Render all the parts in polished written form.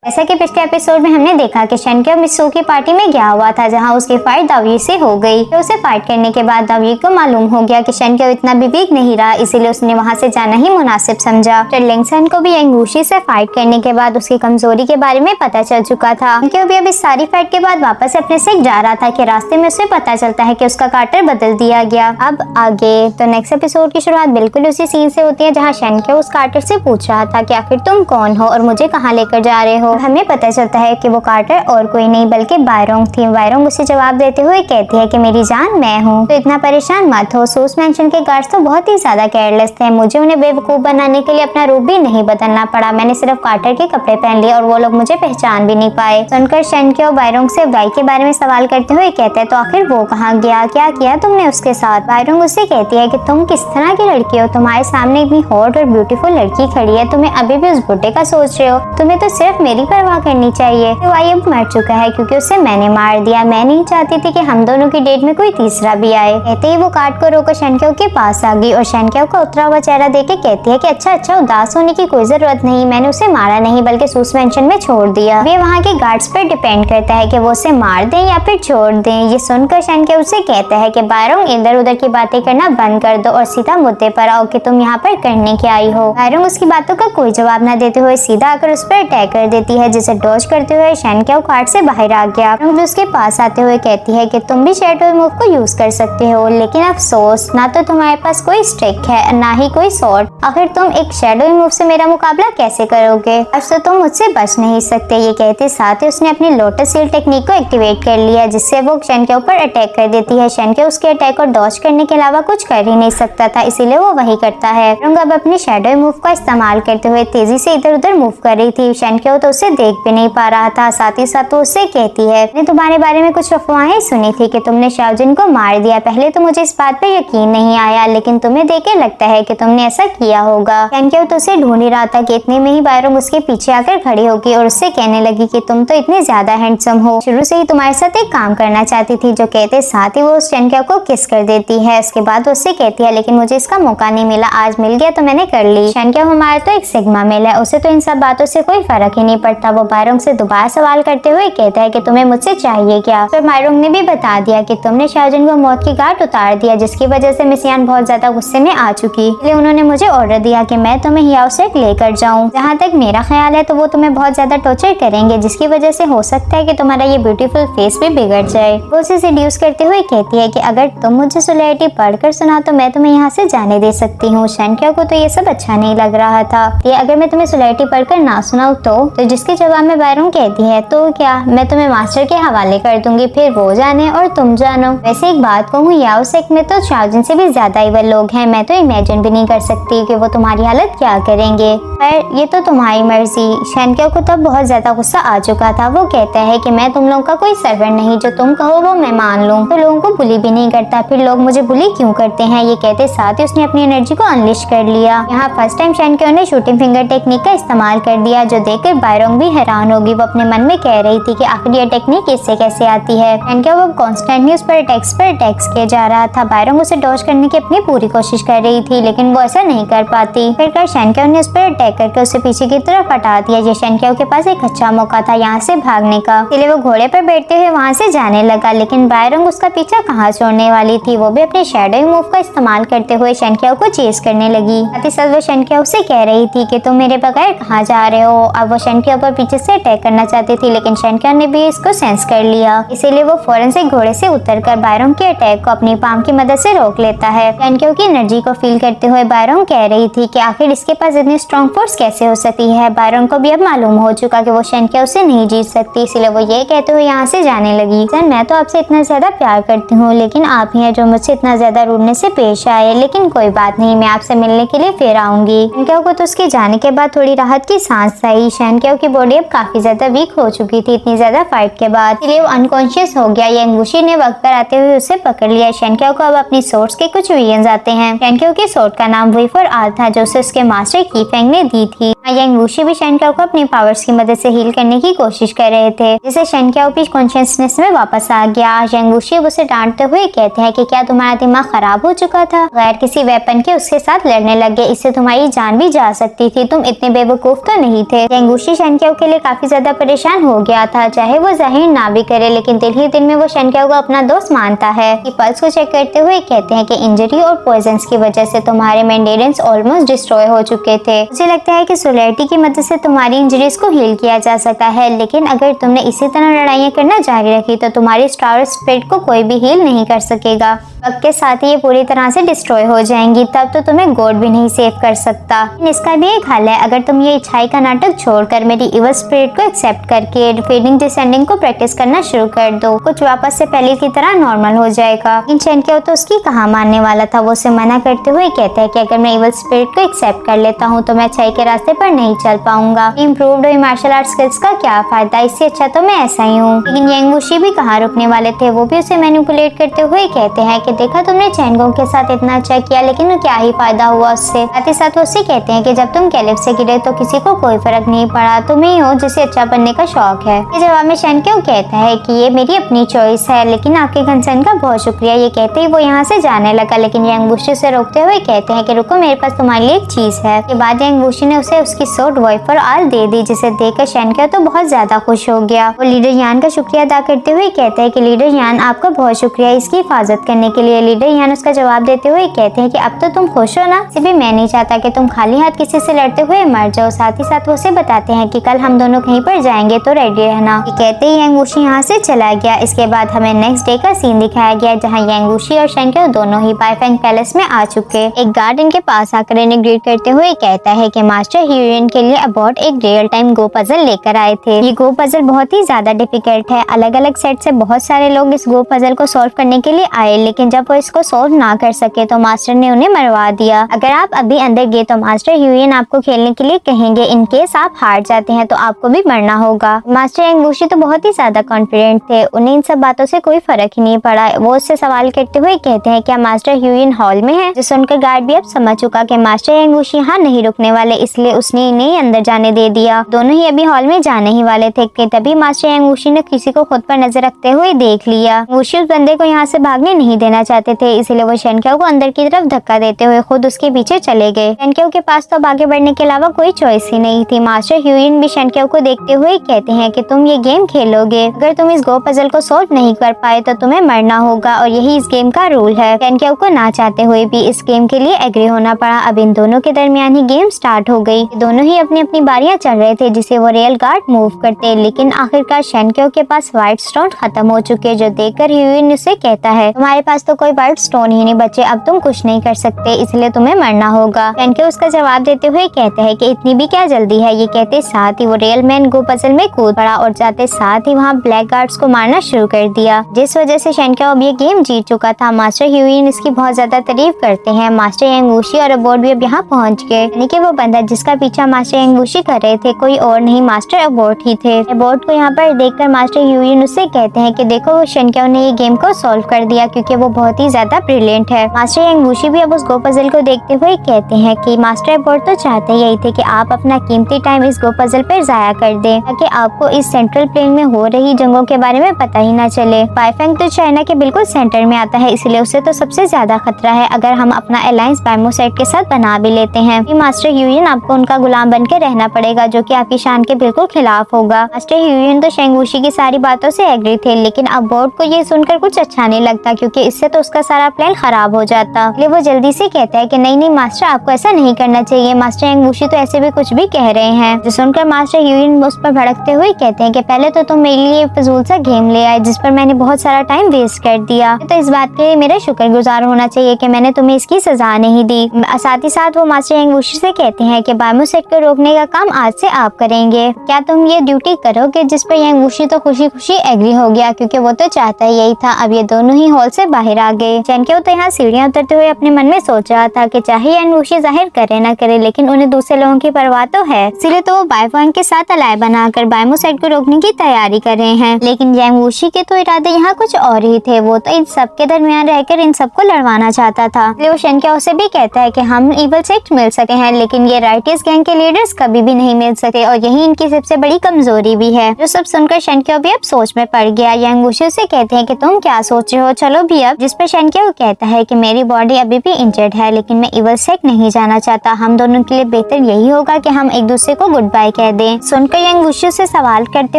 जैसा कि पिछले एपिसोड में हमने देखा कि शेनक्यो मित्सू की पार्टी में गया हुआ था, जहां उसकी फाइट दावई से हो गई। तो उसे फाइट करने के बाद दावई को मालूम हो गया कि शेनक्यो इतना भी वीक नहीं रहा, इसीलिए उसने वहां से जाना ही मुनासिब समझा। लिंगसन को भी यांग वुशी से फाइट करने के बाद उसकी कमजोरी के बारे में पता चल चुका था। शेनक्यो भी अब इस सारी फाइट के बाद वापस अपने से जा रहा था कि रास्ते में उसे पता चलता है कि उसका कार्टर बदल दिया गया। अब आगे तो नेक्स्ट एपिसोड की शुरुआत बिल्कुल उसी सीन से होती है, जहाँ शेनक्यो उस कार्टर से पूछ रहा था कि आखिर तुम कौन हो और मुझे कहाँ लेकर जा रहे हो। हमें पता चलता है कि वो कार्टर और कोई नहीं बल्कि बायरोंग थी। बायरोंग उसे जवाब देते हुए कहती है कि मेरी जान मैं हूँ, तो इतना परेशान मत हो। सोस मेंशन के गार्ड्स तो बहुत ही ज्यादा केयरलेस थे, मुझे उन्हें बेवकूफ बनाने के लिए अपना रूप भी नहीं बदलना पड़ा। मैंने सिर्फ कार्टर के कपड़े पहन लिए और वो लोग मुझे पहचान भी नहीं पाए। सुनकर शेनक्यो बायरोंग से वाई के बारे में सवाल करते हुए कहते हैं, तो आखिर वो कहाँ गया, क्या किया तुमने उसके साथ। बायरोंग उससे कहती है कि तुम किस तरह की लड़की हो, तुम्हारे सामने इतनी हॉट और ब्यूटीफुल लड़की खड़ी है, तुम्हें अभी भी उस बुड्ढे का सोच रहे हो, तुम्हें तो सिर्फ मेरी परवाह करनी चाहिए। तो वाई अब मर चुका है क्योंकि उसे मैंने मार दिया। मैं नहीं चाहती थी कि हम दोनों की डेट में कोई तीसरा भी आए। कहते ही वो कार्ड को रोकर शेनक्यो के पास आ गई और शेनक्यो का उतरा हुआ चेहरा देख के कहती है कि अच्छा उदास होने की कोई जरूरत नहीं, मैंने उसे मारा नहीं बल्कि सूस मेंशन में छोड़ दिया। ये वहाँ के गार्ड्स पर डिपेंड करता है कि वो उसे मार दें या फिर छोड़ दें। ये सुनकर शेनक्यो उसे कहता है कि बायरोंग इधर उधर की बातें करना बंद कर दो और सीधा मुद्दे पर आओ कि तुम यहाँ पर करने के आई हो। बायरोंग उसकी बातों का कोई जवाब न देते हुए सीधा आकर उस पर अटैक कर देती है, जिसे डॉज करते हुए शेनक्यो कार्ड से बाहर आ गया। भी उसके पास आते हुए कहती है कि तुम भी शैडो मूव को यूज कर सकते हो, लेकिन अफसोस ना तो तुम्हारे पास कोई स्टिक है ना ही कोई स्वॉर्ड। आखिर तुम एक शैडो मूव से मेरा मुकाबला कैसे करोगे, अब तो तुम मुझसे बच नहीं सकते। ये कहते साथ ही उसने अपनी लोटस हील टेक्निक को एक्टिवेट कर लिया, जिससे वो शेनक्यो पर अटैक कर देती है। शेनक्यो उसके अटैक को डॉज करने के अलावा कुछ कर ही नहीं सकता था, इसीलिए वो वही करता है। रंग अब अपनी शैडो मूव का इस्तेमाल करते हुए तेजी से इधर उधर मूव कर रही थी। शेनक्यो तो उसे देख भी नहीं पा रहा था। साथ ही साथ वो उससे कहती है, मैंने तुम्हारे बारे में कुछ अफवाहें सुनी थी कि तुमने शाओजिन को मार दिया। पहले तो मुझे इस बात पे यकीन नहीं आया, लेकिन तुम्हें देख के लगता है कि तुमने ऐसा किया होगा। शेनक्यो तो उसे ढूंढ ही रहा था कि इतने में ही बायरोंग उसके पीछे आकर खड़ी होगी और उससे कहने लगी कि तुम तो इतने ज्यादा हैंडसम हो, शुरू से ही तुम्हारे साथ एक काम करना चाहती थी। जो कहते साथ ही वो उस शेनक्यो को किस कर देती है। उसके बाद वो उससे कहती है, लेकिन मुझे इसका मौका नहीं मिला, आज मिल गया तो मैंने कर ली। शेनक्यो हमारा तो एक सिग्मा मेल है, उसे तो इन सब बातों से कोई फर्क ही नहीं पड़ता। वो बायरोंग से दोबारा सवाल करते हुए कहता है कि तुम्हें मुझसे चाहिए क्या। फिर बायरोंग ने भी बता दिया कि तुमने शाओजिन को मौत की घाट उतार दिया, जिसकी वजह से मिस यान बहुत ज्यादा गुस्से में आ चुकी, इसलिए उन्होंने मुझे ऑर्डर दिया कि मैं तुम्हें हियाओ से लेकर जाऊं। जहां तक मेरा ख्याल है तो वो तुम्हें बहुत ज्यादा टॉर्चर करेंगे, जिसकी वजह से हो सकता है कि तुम्हारा ये ब्यूटीफुल फेस भी बिगड़ जाए। वो उसे सेड्यूस करते हुए कहती है कि अगर तुम मुझे सोलाइटी पढ़कर सुनाओ तो मैं तुम्हें यहाँ से जाने दे सकती हूँ। शेनक्यो को तो ये सब अच्छा नहीं लग रहा था। ये अगर मैं तुम्हें सोलाइटी पढ़कर ना सुनाऊं तो जिसके जवाब में बायरोंग कहती है, तो क्या मैं तुम्हें मास्टर के हवाले कर दूंगी, फिर वो जाने और तुम जानो। वैसे एक बात कहूँ, याओ सेक में तो शाओजिन से भी ज्यादा इवल लोग हैं, मैं तो इमेजिन भी नहीं कर सकती कि वो तुम्हारी हालत क्या करेंगे। पर ये तो तुम्हारी मर्जी। शेनक्यो को तब बहुत ज्यादा गुस्सा आ चुका था। वो कहता है कि मैं तुम लोगों का कोई सर्वेंट नहीं, जो तुम कहो वो मैं मान लूं। तो लोगों को बुली भी नहीं करता, फिर लोग मुझे बुली क्यों करते हैं। ये कहते साथ ही उसने अपनी एनर्जी को अनलिश कर लिया। यहाँ फर्स्ट टाइम शेनक्यो ने शूटिंग फिंगर टेक्निक का इस्तेमाल कर दिया, जो देखकर बायरोंग भी हैरान होगी। वो अपने मन में कह रही थी कि आखिर ये टेक्निक इससे कैसे आती है। शेनक्यो वो कॉन्स्टेंटली उस पर अटैक्स किया जा रहा था। बायरोंग उसे डॉज करने की अपनी पूरी कोशिश कर रही थी, लेकिन वो ऐसा नहीं कर पाती। फिर शेनक्यो ने उस पर अटैक करके उसे पीछे की तरफ हटा दिया। ये शेनक्यो के पास एक अच्छा मौका था यहाँ से भागने का, इसलिए वो घोड़े पर बैठते हुए वहाँ से जाने लगा। लेकिन बायरोंग उसका पीछा कहाँ छोड़ने वाली थी। वो भी अपने शैडो मूव का इस्तेमाल करते हुए शेनक्यो को चेस करने लगी। साथ ही साथ वो शेनक्यो से कह रही थी कि तुम मेरे बगैर कहाँ जा रहे हो। अब वो शेनक्यो पर पीछे से अटैक करना चाहती थी, लेकिन शेनक्यो ने भी इसको सेंस कर लिया, इसीलिए वो फौरन से घोड़े से उतरकर बायरोंग के अटैक को अपनी पाम की मदद से रोक लेता है। शेनक्यो की एनर्जी को फील करते हुए बायरोंग कह रही थी कि आखिर इसके पास इतनी स्ट्रॉन्ग फोर्स कैसे हो सकती है। बायरोंग को भी अब मालूम हो चुका कि वो शेनक्यो से नहीं जीत सकती, इसलिए वो ये कहते हुए यहाँ से जाने लगी। सर मैं तो आपसे इतना ज्यादा प्यार करती हूँ, लेकिन आप ही हैं जो मुझसे इतना ज्यादा रूडनेस से पेश आए। लेकिन कोई बात नहीं, मैं आपसे मिलने के लिए फिर आऊंगी। शेनक्यो को तो उसके जाने के बाद थोड़ी राहत की सांस आई। शेनक्यो की बॉडी अब काफी ज्यादा वीक हो चुकी थी इतनी ज्यादा फाइट के बाद, इसलिए वो अनकॉन्शियस हो गया। यांग वुशी ने वक्त पर आते हुए उसे पकड़ लिया। शेनक्यो को अब अपनी सोर्स के कुछ विजन्स आते हैं। शेनक्यो के सोर्ड का नाम वुई आल था, जो उसे उसके मास्टर कीफेंग ने दी थी। यांग वुशी भी शेनक्यो को अपनी पावर्स की मदद से हील करने की कोशिश कर रहे थे, जिससे शेनक्यो भी कॉन्शियसनेस में वापस आ गया। यांग वुशी उसे डांटते हुए कहते हैं कि क्या तुम्हारा दिमाग खराब हो चुका था, गैर किसी वेपन के उसके साथ लड़ने लगे, इससे तुम्हारी जान भी जा सकती थी, तुम इतने बेवकूफ तो नहीं थे। यांग वुशी शेनक्याओ के लिए काफी ज्यादा परेशान हो गया था। चाहे वो जाहिर ना भी करे, लेकिन दिल ही दिल में वो शेनक्याओ को अपना दोस्त मानता है। कि पल्स को चेक करते हुए कहते हैं कि इंजरी और पॉइजन की वजह से तुम्हारे मेंटेनेंस ऑलमोस्ट डिस्ट्रॉय हो चुके थे। मुझे लगता है कि सोलैरिटी की मदद से तुम्हारी इंजरीज को हील किया जा सकता है, लेकिन अगर तुमने इसी तरह लड़ाइयाँ करना जारी रखी तो तुम्हारी स्टार स्पिरिट को कोई भी हील नहीं कर सकेगा। वक्त के साथ ही ये पूरी तरह से डिस्ट्रॉय हो जाएंगी, तब तो तुम्हें गॉड भी नहीं सेव कर सकता। इसका भी एक हल है, अगर तुम ये इच्छाई का नाटक छोड़कर मेरी इवल स्पिरिट को एक्सेप्ट करके फीडिंग डिसेंडिंग को प्रैक्टिस करना शुरू कर दो, कुछ वापस से पहले की तरह नॉर्मल हो जाएगा। लेकिन शेनक्याओ तो उसकी कहाँ मानने वाला था। वो उसे मना करते हुए कहता है कि अगर मैं इवल स्पिरिट को एक्सेप्ट कर लेता हूँ तो मैं अच्छाई के रास्ते पर नहीं चल पाऊंगा। इम्प्रूव्ड हुई मार्शल आर्ट स्किल्स का क्या फायदा, इससे अच्छा तो मैं ऐसा ही हूँ। लेकिन यांग वुशी भी कहाँ रुकने वाले थे। वो भी उसे मैनिपुलेट करते हुए कहते हैं कि देखा तुमने चैनगोंग के साथ इतना अच्छा किया, लेकिन क्या ही फायदा हुआ उससे। साथ ही साथ वो उससे कहते हैं कि जब तुम कैलिफ से गिरे तो किसी को कोई फर्क नहीं पड़ा, तुम ही हो जिसे अच्छा बनने का शौक है। ये जवाब में शेनक्याओ कहता है कि ये मेरी अपनी चॉइस है, लेकिन आपके कंसर्न का बहुत शुक्रिया। ये कहते ही वो यहाँ से जाने लगा, लेकिन यांग वुशी उसे रोकते हुए कहते हैं कि रुको, मेरे पास तुम्हारे लिए एक चीज है। के बाद यांग वुशी ने उसे उसकी सोड वाइफर आल दे दी, जिसे देखकर शेनक्याओ तो बहुत ज्यादा खुश हो गया। वो लीडर यान का शुक्रिया अदा करते हुए कहते हैं कि लीडर यान आपका बहुत शुक्रिया इसकी हिफाजत करने के लिए। लीडर यान उसका जवाब देते हुए कहते हैं कि अब तो तुम खुश हो ना, भी मैं नहीं चाहता कि तुम खाली हाथ किसी से लड़ते हुए मर जाओ। साथ ही साथ वो उसे बताते हैं कि कल हम दोनों कहीं पर जाएंगे तो रेडी रहना। कहते ही यांग वुशी यहाँ से चला गया। इसके बाद हमें नेक्स्ट डे का सीन दिखाया गया, जहाँ यांग वुशी और शेनक्याओ दोनों ही बाइफेंग पैलेस में आ चुके। एक गार्ड इनके पास आकर इन्हें ग्रीट करते हुए कहता है कि मास्टर ह्यूरियन के लिए अबाउट एक रियल टाइम गो पजल लेकर आए थे। ये गो पजल बहुत ही ज्यादा डिफिकल्ट है। अलग अलग सेट से बहुत सारे लोग इस गो पजल को सॉल्व करने के लिए आए, लेकिन जब वो इसको सॉल्व ना कर सके तो मास्टर ने उन्हें मरवा दिया। अगर आप अभी अंदर गए तो मास्टर ह्यूरियन आपको खेलने के लिए कहेंगे। इन केस आप हार जाते हैं तो आपको भी मरना होगा। मास्टर यांग वुशी तो बहुत ही ज्यादा कॉन्फिडेंट थे, उन्हें इन सब बातों से कोई फर्क ही नहीं पड़ा। वो उससे सवाल करते हुए कहते हैं क्या मास्टर ह्यूरियन हॉल में है। जो सुनकर गार्ड भी अब समझ चुका कि मास्टर यांग वुशी यहाँ नहीं रुकने वाले, इसलिए उसने इन्हें अंदर जाने दे दिया। दोनों ही अभी हॉल में जाने ही वाले थे कि तभी मास्टर यांग वुशी ने किसी को खुद पर नजर रखते हुए देख लिया। वुशी उस बंदे को यहाँ से भागने नहीं देना चाहते थे, इसलिए वो शेनक्याओ को अंदर की तरफ धक्का देते हुए खुद उसके पीछे चले गए। शेनक्याओ के पास तो आगे बढ़ने के अलावा कोई चॉइस ही नहीं थी। मास्टर ह्यूरियन भी शेनक्याओ को देखते हुए कहते हैं कि तुम ये गेम खेलोगे, अगर तुम इस गो पजल को सॉल्व नहीं कर पाए तो तुम्हें मरना होगा, और यही इस गेम का रूल है। शेनक्याओ को ना चाहते हुए भी इस गेम के लिए एग्री होना पड़ा। अब इन दोनों के दरमियान ही गेम स्टार्ट हो गई। दोनों ही अपनी अपनी बारियां चल रहे थे जिसे वो रियल गार्ड मूव करते, लेकिन आखिरकार शेनक्याओ के पास व्हाइट स्टोन खत्म हो चुके, जो देखकर ह्यूरियन उसे कहता है तुम्हारे पास तो कोई व्हाइट स्टोन ही नहीं बचे, अब तुम कुछ नहीं कर सकते, इसलिए तुम्हें मरना होगा। शेनक्याओ उसका जवाब देते हुए कहते हैं कि इतनी भी क्या जल्दी है। ये कहते साथ ही वो रियल मैन गो पजल में कूद पड़ा और जाते साथ ही वहाँ ब्लैक गार्ड्स को मारना शुरू कर दिया, जिस वजह से शेनक्याओ अब ये गेम जीत चुका था। मास्टर ह्यूरियन इसकी बहुत ज्यादा तारीफ करते हैं। मास्टर यांग वुशी और अबोर्ड भी अब यहाँ पहुँच गए, यानी कि वो बंदा जिसका पीछा मास्टर यांग वुशी कर रहे थे कोई और नहीं मास्टर अबोर्ड ही थे। अबोर्ड को यहाँ पर देखकर मास्टर ह्यूरियन उससे कहते हैं कि देखो वो शेनक्याओ ने ये गेम को सॉल्व कर दिया, क्योंकि वो बहुत ही ज्यादा ब्रिलियंट है। मास्टर यांग वुशी भी अब उस गो पजल को देखते हुए कहते हैं कि मास्टर अबोर्ड तो चाहते यही थे कि आप अपना कीमती टाइम इस गो पजल पर जाया कर दें, ताकि आपको इस सेंट्रल प्लेन में हो रही जंगों के बारे में पता ही ना चले। बाइफेंग तो चाइना के बिल्कुल सेंटर में आता है, इसलिए उसे तो सबसे ज्यादा खतरा है अगर हम अपना अलायंस बाइमोसेट के साथ बना भी लेते हैं। मास्टर ह्यूरियन आपको उनका गुलाम बन के रहना पड़ेगा, जो कि आपकी शान के बिल्कुल खिलाफ होगा। मास्टर ह्यूरियन तो शेंग वुशी की सारी बातों से एग्री थे, लेकिन अब बोर्ड को ये सुनकर कुछ अच्छा नहीं लगता, क्योंकि इससे तो उसका सारा प्लान खराब हो जाता। इसलिए वो जल्दी से कहता है कि नहीं नहीं मास्टर, आपको ऐसा नहीं करना चाहिए। मास्टर यांग वुशी तो ऐसे भी कुछ भी कह रहे हैं। जो सुनकर मास्टर ह्यूरियन उस पर भड़कते हुए कहते हैं कि पहले तो तुम मेरे लिए फजूल सा गेम ले आए, जिस पर मैंने बहुत सारा टाइम वेस्ट कर दिया, तो इस बात के लिए मेरा शुक्रगुजार होना चाहिए कि मैंने तुम्हें इसकी सजा नहीं दी। साथ ही साथ वो मास्टर यांग वुशी से कहते हैं कि बाइमोसेट को रोकने का काम आज से आप करेंगे, क्या तुम ये ड्यूटी करोगे। जिस पर यांग वुशी तो खुशी खुशी एग्री हो गया, क्योंकि वो तो चाहता यही था। अब ये दोनों ही हॉल से बाहर आ गए। शेनक्याओ तो यहाँ सीढ़ियाँ उतरते हुए अपने मन में सोच रहा था कि चाहे यांग वुशी जाहिर करे ना करे, लेकिन उन्हें दूसरे लोगों की परवाह तो है, इसलिए तो वो बाइफेंग के साथ अलाय बनाकर बाइमोसेट को रोकने की तैयारी कर रहे हैं। लेकिन यांग वुशी के तो इरादे यहाँ कुछ और ही थे। वो तो इन सब के दरमियान रहकर इन सबको लड़वाना चाहता था। इसलिए वो शेनक्याओ से भी कहता है कि हम इवल सेक्ट मिल सके हैं, लेकिन ये राइटियस गैंग के लीडर्स कभी भी नहीं मिल सके, और यही इनकी सबसे बड़ी कमजोरी भी है। जो सब सुनकर शेनक्याओ भी अब सोच में पड़ गया। यांग वुशी से कहते हैं कि तुम क्या सोच रहे हो, चलो भी अब जिस पर शेनक्यो कहता है कि मेरी बॉडी अभी भी इंजर्ड है लेकिन मैं इवल सेक नहीं जाना चाहता, हम दोनों के लिए बेहतर यही होगा कि हम एक दूसरे को गुड बाय कह दें। सुनकर यंग वुशु से सवाल करते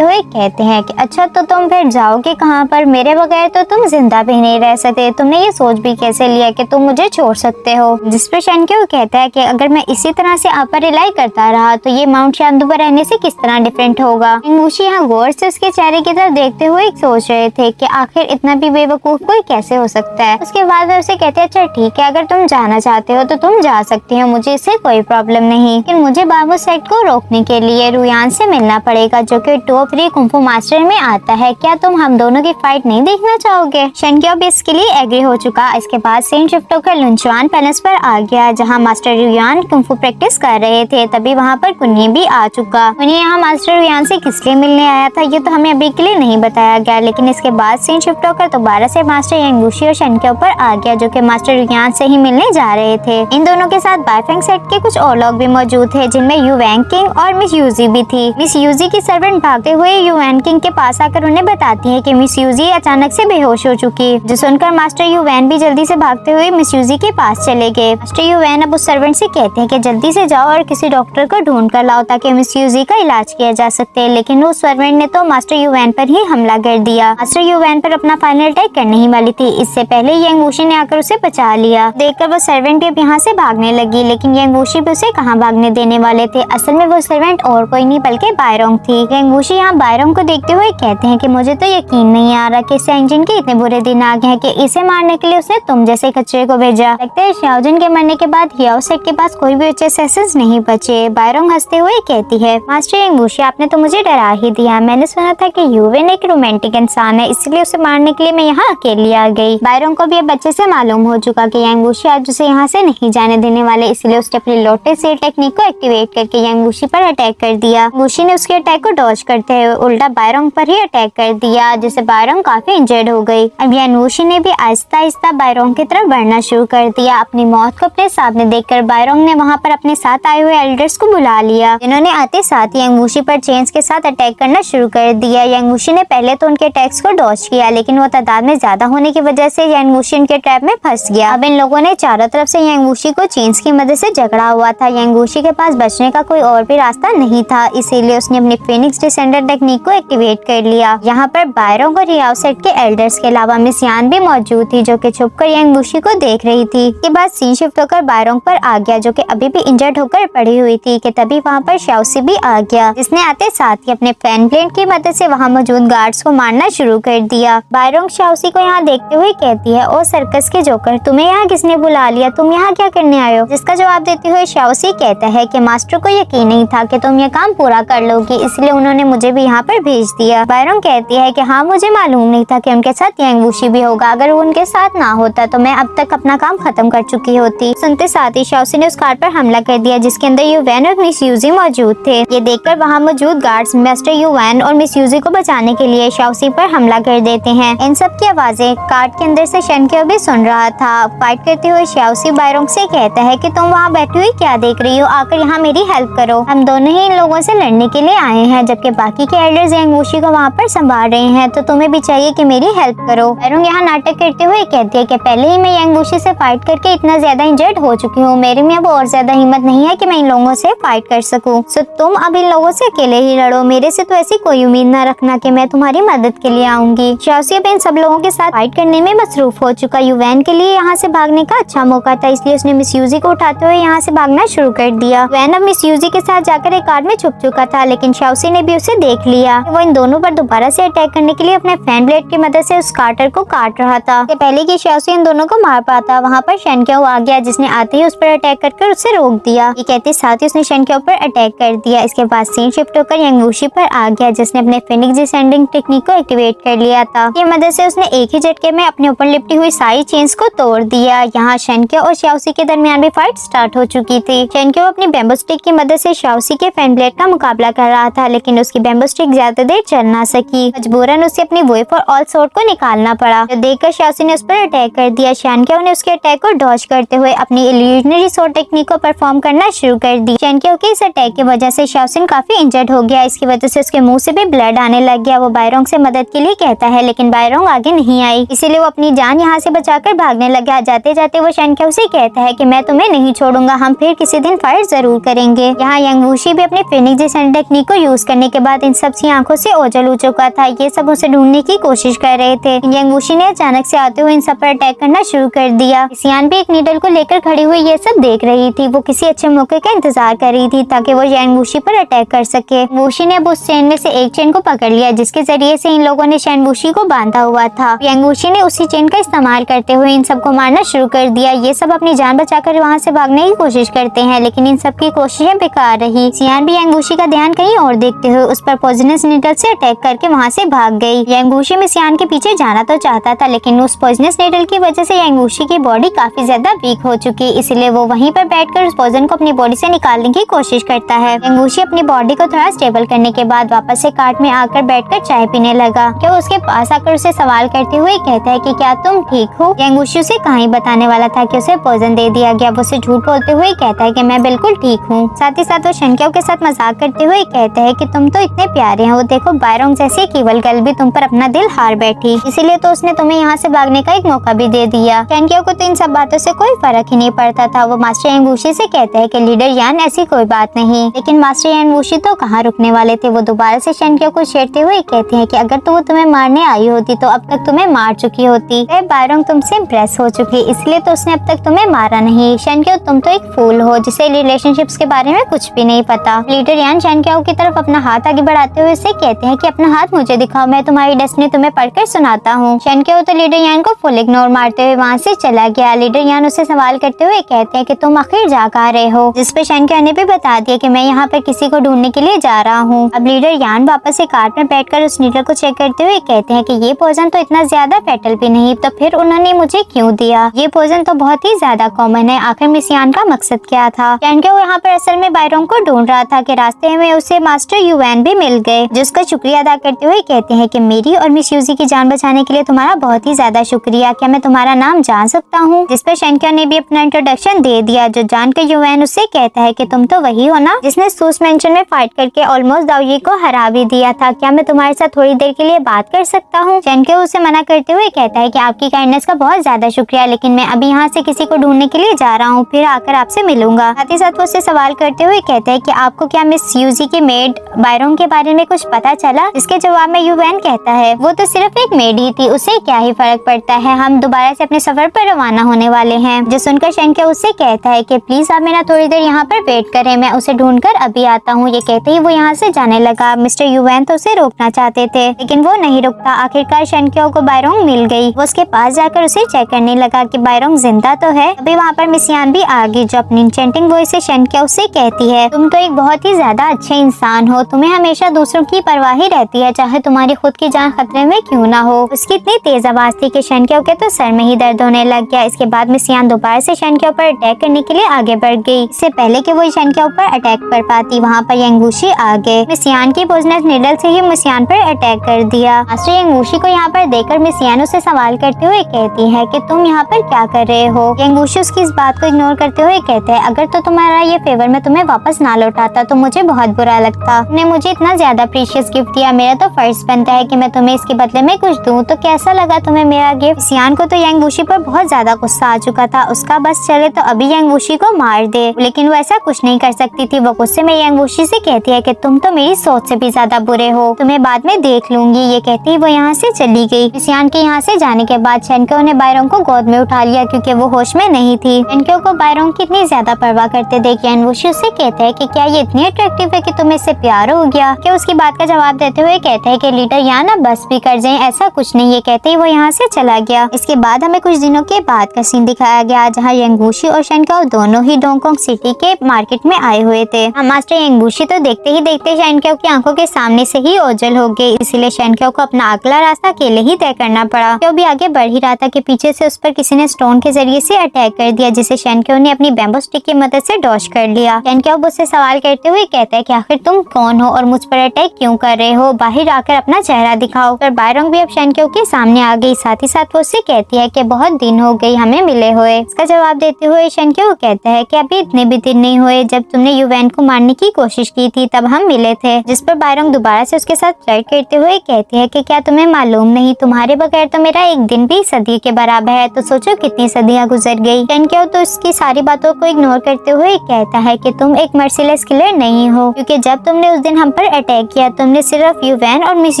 हुए कहते हैं कि अच्छा तो तुम फिर जाओगे कहाँ पर, मेरे बगैर तो तुम जिंदा भी नहीं रह सकते, तुमने ये सोच भी कैसे लिया कि तुम मुझे छोड़ सकते हो। जिस पर शेनक्यो कहता है कि अगर मैं इसी तरह से आप पर रिलाई करता रहा तो ये माउंट शांदू पर रहने से किस तरह डिफरेंट होगा। यंग वुशु यहाँ गौर से उसके चेहरे की तरफ देखते हुए सोच रहे थे कि आखिर इतना भी बेवकूफ कोई कैसे हो सकता है। उसके बाद वे उसे कहते हैं अच्छा ठीक है, अगर तुम जाना चाहते हो तो तुम जा सकते हो, मुझे इससे कोई प्रॉब्लम नहीं, लेकिन मुझे बाबू सेट को रोकने के लिए रुयान से मिलना पड़ेगा जो कि टॉप 3 कुंफू मास्टर में आता है। क्या तुम हम दोनों की फाइट नहीं देखना चाहोगे? शेनक्यो भी इसके लिए एग्री हो चुका। इसके बाद सीन शिफ्ट होकर लुनचुआन पैलेस पर आ गया जहाँ मास्टर रुयान कुंफू प्रैक्टिस कर रहे थे। तभी वहाँ पर कुन्नी भी आ चुका। कुन्नी यहाँ मास्टर रुयान से किस लिए मिलने आया था ये तो हमें अभी के लिए नहीं बताया गया, लेकिन इसके बाद सीन शिफ्ट होकर दोबारा से मास्टर यंग वुशु और शेनक्यो पर आ गया जो कि मास्टर रुयान से ही मिलने जा रहे थे। इन दोनों के साथ बायफेंग सेट के कुछ और लोग भी मौजूद थे जिनमें यू वैंग किंग और मिस यूजी भी थी। मिस यूजी की सर्वेंट भागते हुए यू वैन किंग के पास आकर उन्हें बताती है कि मिस यूजी अचानक से बेहोश हो चुकी, जो सुनकर मास्टर यू वैन भी जल्दी से भागते हुए मिस यूजी के पास चले गए। मास्टर यू वैन अब उस सर्वेंट से कहते हैं कि जल्दी से जाओ और किसी डॉक्टर को ढूंढ कर लाओ ताकि मिस यूजी का इलाज किया जा सके, लेकिन उस सर्वेंट ने तो मास्टर यू वैन पर ही हमला कर दिया। मास्टर यू वैन पर अपना फाइनल अटैक करने ही वाली थी, इससे पहले यंग वुशु ने आकर उसे बचा लिया। देखकर वो सर्वेंट भी यहाँ से भागने लगी, लेकिन यंग वुशु भी उसे कहाँ भागने देने वाले थे। असल में वो सर्वेंट और कोई नहीं बल्कि बायरोंग थी। यंग वुशु यहाँ बायरोंग को देखते हुए कहते हैं कि मुझे तो यकीन नहीं आ रहा कि सैंगजिन के इतने बुरे दिन आ गए हैं कि इसे मारने के लिए उसने तुम जैसे कचरे को भेजा। लगता है शाओजिन के मरने के बाद हियाओ सेट के पास कोई भी अच्छे एसेसिन्स नहीं बचे। बायरोंग हंसते हुए कहती है मास्टर यंग वुशु आपने तो मुझे डरा ही दिया, मैंने सुना था कि यूवेन एक रोमांटिक इंसान है, इसलिए उसे मारने के लिए मैं यहाँ अकेली आ गई। बायरोंग को भी अब अच्छे से मालूम हो चुका कि यंग वुशु आज उसे यहाँ से नहीं जाने देने वाले, इसलिए उसने अपनी लोटस सीड टेक्निक को एक्टिवेट करके यंग वुशु पर अटैक कर दिया। वुशु ने उसके अटैक को डॉज करते हुए उल्टा बायरोंग पर ही अटैक कर दिया, जिससे बायरोंग काफी इंजर्ड हो गई। अब यंग वुशु ने भी आहिस्ता आहिस्ता बायरोंग की तरफ बढ़ना शुरू कर दिया। अपनी मौत को अपने सामने देखकर बायरोंग ने वहाँ पर अपने साथ आए हुए एल्डर्स को बुला लिया, जिन्होंने आते साथ यंग वुशु पर चेन्स के साथ अटैक करना शुरू कर दिया। यंग वुशु ने पहले तो उनके अटैक्स को डॉज किया, लेकिन वो तादाद में ज्यादा होने की वजह से यंग वुशु उनके ट्रैप में फंस गया। अब इन लोगों ने चारों तरफ से यंग वुशु को चेन्स की मदद से झगड़ा हुआ था। यंग वुशु के पास बचने का कोई और भी रास्ता नहीं था, इसीलिए उसने अपनी फिनिक्स डिसेंडर टेक्निक को एक्टिवेट कर लिया। यहाँ पर बायरोंग और रियाओ सेट के एल्डर्स के अलावा मिस यान भी मौजूद थी जो कि छुपकर यंग वुशु को देख रही थी। के बाद सीन शिफ्ट होकर बायरोंग पर आ गया जो कि अभी भी इंजर्ड होकर पड़ी हुई थी कि तभी वहाँ पर शाओसी भी आ गया, जिसने आते साथ ही अपने फैन ब्लेड की मदद से वहाँ मौजूद गार्ड्स को मारना शुरू कर दिया। बायरोंग शाओसी को यहाँ देखते हुए कहती है ओ सर्कस के जोकर, तुम्हें यहाँ किसने बुला लिया, तुम यहाँ क्या करने आए हो? जिसका जवाब देते हुए शाओसी कहता है कि मास्टर को यकीन नहीं था कि तुम ये काम पूरा कर लोगी, इसलिए उन्होंने मुझे भी यहाँ पर भेज दिया। बायरोंग कहती है कि हाँ मुझे मालूम नहीं था कि उनके साथ यंग वुशु भी होगा, अगर वो उनके साथ ना होता तो मैं अब तक अपना काम खत्म कर चुकी होती। सुनते साथ ही शाओसी ने उस कार पर हमला कर दिया जिसके अंदर यू वैन और मिस यूजी मौजूद थे। ये देखकर वहाँ मौजूद गार्ड्स मास्टर यू वैन और मिस यूजी को बचाने के लिए शाओसी पर हमला कर देते हैं। इन सब की आवाजें कार्ड के अंदर से शेनक्यो भी सुन रहा था। फाइट करते हुए शाओसी बायरोंग से कहता है कि तुम वहाँ बैठी हुई क्या देख रही हो, आकर यहाँ मेरी हेल्प करो, हम दोनों ही इन लोगों से लड़ने के लिए आए हैं, जबकि बाकी के एल्डर्स यंग वुशु को वहाँ पर संभाल रहे हैं, तो तुम्हें भी चाहिए कि मेरी हेल्प करो। बायरोंग यहाँ नाटक करते हुए कहती है कि पहले ही मैं यंग वुशु से फाइट करके इतना ज्यादा इंजर्ड हो चुकी हूँ, मेरे में अब और ज्यादा हिम्मत नहीं है कि मैं इन लोगों से फाइट कर सकूं, सो तुम अब इन लोगों से अकेले ही लड़ो, मेरे से तो ऐसी कोई उम्मीद न रखना कि मैं तुम्हारी मदद के लिए आऊंगी। शाओसी अब इन सब लोगों के साथ फाइट करने में मसरूफ हो चुका। युवैन के लिए यहाँ से भागने का अच्छा मौका था, इसलिए उसने मिस यूजी को उठाते हुए यहाँ से भागना शुरू कर दिया। वैन अब मिस यूजी के साथ जाकर एक कार में छुप चुका था, लेकिन शाओसी ने भी उसे देख लिया। वो इन दोनों पर दोबारा से अटैक करने के लिए अपने फैन ब्लेड की मदद से उस कार्टर को काट रहा था। पहले की शाओसी इन दोनों को मार पाता, वहाँ पर शेनक्यो आ गया जिसने आते ही उस पर अटैक करके उसे रोक दिया। ये कहते साथ ही उसने शेनक्यो पर अटैक कर दिया। इसके बाद सीन शिफ्ट होकर यंग वुशु पर आ गया जिसने अपने फिनिक्स डिसेंडिंग टेक्निक को एक्टिवेट कर लिया था। ये मदद से उसने एक ही झटके में अपने ऊपर लिपटी हुई सारी चेन्स को तोड़ दिया। यहाँ शेनक्यो और शाओसी के दरमियान भी फाइट स्टार्ट हो चुकी थी। शेनक्यो अपनी बैम्बू स्टिक की मदद से शाओसी के फैन ब्लेड का मुकाबला कर रहा था, लेकिन उसकी बैम्बू स्टिक ज्यादा देर चल ना सकी। मजबूरन उसे अपनी वॉइफ और ऑल सोर्ड को निकालना पड़ा। तो देखकर शाओसी ने उस पर अटैक कर दिया। शेनक्यो ने उसके अटैक को डॉज करते हुए अपनी इल्यूजनरी सोर्ड टेक्निक को परफॉर्म करना शुरू कर दी। शेनक्यो के इस अटैक की वजह से शाओसिन काफी इंजर्ड हो गया। इसकी वजह से उसके मुंह से भी ब्लड आने लग गया। वो बायरोंग से मदद के लिए कहता है, लेकिन बायरोंग आगे नहीं आई, इसीलिए वो अपनी जान यहाँ से बचाकर भागने लगा। जाते जाते वो शेनक्या से कहता है कि मैं तुम्हें नहीं छोड़ूंगा, हम फिर किसी दिन फाइट जरूर करेंगे। यहाँ यंग वुशी भी अपने फिनिक्स जैसे टेक्निक को यूज करने के बाद इन सबकी आंखों से ओझल हो चुका था। ये सब उसे ढूंढने की कोशिश कर रहे थे। यंग वुशी ने अचानक से आते हुए इन सब पर अटैक करना शुरू कर दिया। सियान भी एक नीडल को लेकर खड़ी हुई ये सब देख रही थी। वो किसी अच्छे मौके का इंतजार कर रही थी ताकि वो यंग वुशी पर अटैक कर सके। वुशी ने अब उस चेन में से एक चेन को पकड़ लिया जिसके जरिए से इन लोगों ने यंग वुशी को बांधा हुआ था। यंग वुशी ने उसी चेन का इस्तेमाल करते हुए इन सबको मारना शुरू कर दिया। ये सब अपनी जान बचाकर वहाँ से भागने की कोशिश करते हैं लेकिन इन सब की कोशिशें बेकार रही। सियान भी यंग वुशी का ध्यान कहीं और देखते हुए उस पर पॉइजनस नीडल से अटैक करके वहाँ से भाग गई। यंग वुशी में सियान के पीछे जाना तो चाहता था लेकिन उस पॉइजनस नीडल की वजह से यंग वुशी की बॉडी काफी ज्यादा वीक हो चुकी, इसलिए वो वहीं पर बैठकर उस पॉइजन को अपनी बॉडी से निकालने की कोशिश करता है। यंग वुशी अपनी बॉडी को थोड़ा स्टेबल करने के बाद वापस से कार्ट में आकर बैठकर चाय पीने लगा। क्या उसके पास आकर उसे सवाल करते हुए कहता है कि क्या तुम ठीक हो। यंग वुशी उसे कहानी बताने वाला था कि उसे पॉइजन दे दिया गया। वो उसे झूठ बोलते हुए कहता है कि मैं बिल्कुल ठीक हूँ। साथ ही साथ वो शेनक्या के साथ मजाक करते हुए कहता है कि तुम तो इतने प्यारे हो, देखो बायरोंग जैसी एक ईवल गर्ल भी तुम पर अपना दिल हार बैठी, इसीलिए तो उसने तुम्हें यहाँ से भागने का एक मौका भी दे दिया। शेनक्या को तो इन सब बातों से कोई फर्क ही नहीं पड़ता था। वो मास्टर यंग वुशी से कहता है कि लीडर यान ऐसी कोई बात नहीं, लेकिन मास्टर यंग वुशी तो कहाँ रुकने वाले थे। वो दोबारा से शेनक्या को छेड़ते हुए कहते हैं कि अगर तो वो तुम्हें मारने आई होती तो अब तक तुम्हें मार चुकी होती। बायरोंग तुमसे इम्प्रेस हो चुकी, इसलिए तो उसने अब तक तुम्हें मारा नहीं। शेनक्या तुम तो एक फूल हो जिसे रिलेशनशिप्स के बारे में कुछ भी नहीं पता। लीडर यान शेनक्या की तरफ अपना हाथ आगे बढ़ाते हुए उसे कहते हैं कि अपना हाथ मुझे दिखाओ, मैं तुम्हारी डेस्टिनी तुम्हें पढ़कर सुनाता हूँ। शेनक्या तो लीडर यान को फुल इग्नोर मारते हुए वहाँ से चला गया। लीडर यान उसे सवाल करते हुए कहते हैं कि तुम आखिर जा कहाँ रहे हो, जिसपे शेनक्या ने भी बता दिया कि मैं यहाँ पर किसी को ढूंढने के लिए जा रहा हूँ। अब लीडर यान वापस से कार्ट में बैठकर उस नीडल को चेक करते हुए कहते हैं कि ये पॉइजन तो इतना ज्यादा फेटल भी नहीं, तो फिर उन्होंने मुझे क्यों दिया। ये पॉइजन तो बहुत ही ज्यादा कॉमन है, आखिर मिस यान का मकसद क्या था। शेनक्या यहाँ पर असल में बायरोंग को ढूंढ रहा था कि रास्ते में उसे मास्टर युवैन भी मिल गए, जिसका शुक्रिया अदा करते हुए कहते हैं कि मेरी और मिस यूजी की जान बचाने के लिए तुम्हारा बहुत ही ज्यादा शुक्रिया, क्या मैं तुम्हारा नाम जान सकता हूँ। जिस पर शेनक्या ने भी अपना इंट्रोडक्शन दे दिया, जो जानकर युवैन उससे कहता है कि तुम तो वही हो ना जिसने सूस मेंशन में फाइट करके ऑलमोस्ट दाओजी को हरा भी दिया था, क्या मैं तुम्हारे साथ थोड़ी देर के लिए बात कर सकता हूँ। शेनक्या उसे मना करते हुए कहता है कि आपकी काइंडनेस का बहुत ज्यादा शुक्रिया, लेकिन मैं अभी यहाँ से किसी को ढूंढने के लिए जा रहा हूँ, फिर आकर आपसे मिलूंगा। साथ ही साथ वो उससे सवाल करते हुए कहता है कि आपको क्या मिस यूजी की मेड बायरोंग के बारे में कुछ पता चला। इसके जवाब में युवैन कहता है वो तो सिर्फ एक मेड ही थी, उसे क्या ही फर्क पड़ता है, हम दोबारा से अपने सफर पर रवाना होने वाले हैं। जो सुनकर शेनक्या उससे कहता है कि प्लीज आप मेरा थोड़ी देर यहाँ पर वेट करें, मैं उसे ढूंढकर अभी आता हूँ। ये कहते ही वो यहाँ से जाने लगा। मिस्टर युवैन तो उसे रोकना चाहते थे लेकिन वो नहीं रुकता। आखिरकार शेनक्या को बायरोंग मिल गई। वो उसके पास जाकर उसे चेक करने लगा कि बायरोंग जिंदा तो है। अभी वहाँ पर मिस यान भी आ गई, जो अपनी इंचेंटिंग वॉइस से शेनक्या उससे कहती है तुम तो एक बहुत ही ज्यादा अच्छे इंसान हो, तुम्हें हमेशा दूसरों की परवाह ही रहती है, चाहे तुम्हारी खुद की जान खतरे में क्यों ना हो। उसकी इतनी तेज आवाज थी कि शेनक्या के तो सर में ही दर्द होने लग गया। इसके बाद मिस यान दोबारा से शेनक्या पर अटैक करने के लिए आगे बढ़ गई। इससे पहले कि वो शेनक्या पर अटैक कर पाती, वहाँ पर यंग वुशी आ गए। मिस यान की पॉइजनस नीडल से ही मिस यान पर अटैक कर दिया। मास्टर यंग वुशी को यहाँ पर देखकर मिस यान उसे सवाल करते हुए कहती है कि तुम यहाँ पर क्या कर रहे हो। यंग वुशी उसकी इस बात को इग्नोर करते हुए कहते हैं अगर तो तुम्हारा ये फेवर मैं तुम्हें वापस ना लौटाता तो मुझे बहुत बुरा लगता। तुमने मुझे इतना ज्यादा प्रीशियस गिफ्ट दिया, मेरा तो फर्ज बनता है कि मैं तुम्हें इसके बदले में कुछ दूं। तो कैसा लगा तुम्हें मेरा गिफ्ट। सियान को तो यंग वुशी पर बहुत ज्यादा गुस्सा आ चुका था। उसका बस चले तो अभी यंग वुशी को मार दे, लेकिन वो ऐसा कुछ नहीं कर सकती थी। वो गुस्से में यंग वुशी से कहती है कि तुम तो मेरी सोच से भी ज्यादा बुरे हो, तुम्हें बाद में देख लूंगी। ये कहती ही वो यहाँ से चली गई। सियान के यहाँ से जाने के बाद शेनक्या ने बायरोंग को गोद में उठा लिया क्योंकि वो होश में नहीं थी। शेनक्या को बायरोंग की इतनी ज्यादा परवाह करते देख यंग वुशी उससे कहता है कि क्या ये इतनी अट्रैक्टिव है कि तुम्हें इससे प्यार हो गया। क्या उसकी बात का जवाब देते हुए कहता है कि लीडर यहाँ ना बस भी कर जाए, ऐसा कुछ नहीं। ये कहते ही वो यहाँ से चला गया। इसके बाद हमें कुछ दिनों के बाद का सीन दिखाया गया जहाँ यंग वुशी और शेनक्या दोनों ही डोंगकोंग सिटी के मार्केट में आए हुए थे। मास्टर यंग वुशी तो देखते ही देखते शेनक्या की आंखों के सामने से ही ओझल हो गई, इसीलिए शेनक्या को अपना अगला रास्ता अकेले ही तय करना पड़ा। वो भी आगे बढ़ ही रहा था कि पीछे से उस पर किसी ने स्टोन के जरिए से अटैक कर दिया, जिसे शेनक्या ने अपनी बैम्बू स्टिक की मदद से डॉज कर लिया। शेनक्या उससे सवाल करते हुए कहता है कि आखिर तुम कौन हो और मुझ पर अटैक क्यों कर रहे हो, बाहर आकर अपना चेहरा दिखाओ। पर बायरोंग भी अब शेनक्या के सामने आ गई। साथ ही साथ वो उससे कहती है कि बहुत दिन हो गई हमें मिले हुए। इसका जवाब देते हुए शेनक्या कहता है कि अभी इतने भी दिन नहीं हुए, जब तुमने युवैन को मारने की कोशिश की थी तब हम मिले थे। जिस पर बायरोंग दोबारा से उसके साथ फ्लर्ट करते हुए कहती है कि क्या तुम्हें मालूम नहीं, तुम्हारे बगैर तो मेरा एक दिन भी सदी के बराबर है, तो सोचो कितनी सदियां गुजर गई। शेनक्यो तो उसकी सारी बातों को इग्नोर करते हुए कहता है कि तुम एक मर्सीलेस किलर नहीं हो, क्योंकि जब तुमने उस दिन हम पर अटैक किया तुमने सिर्फ युवैन और मिस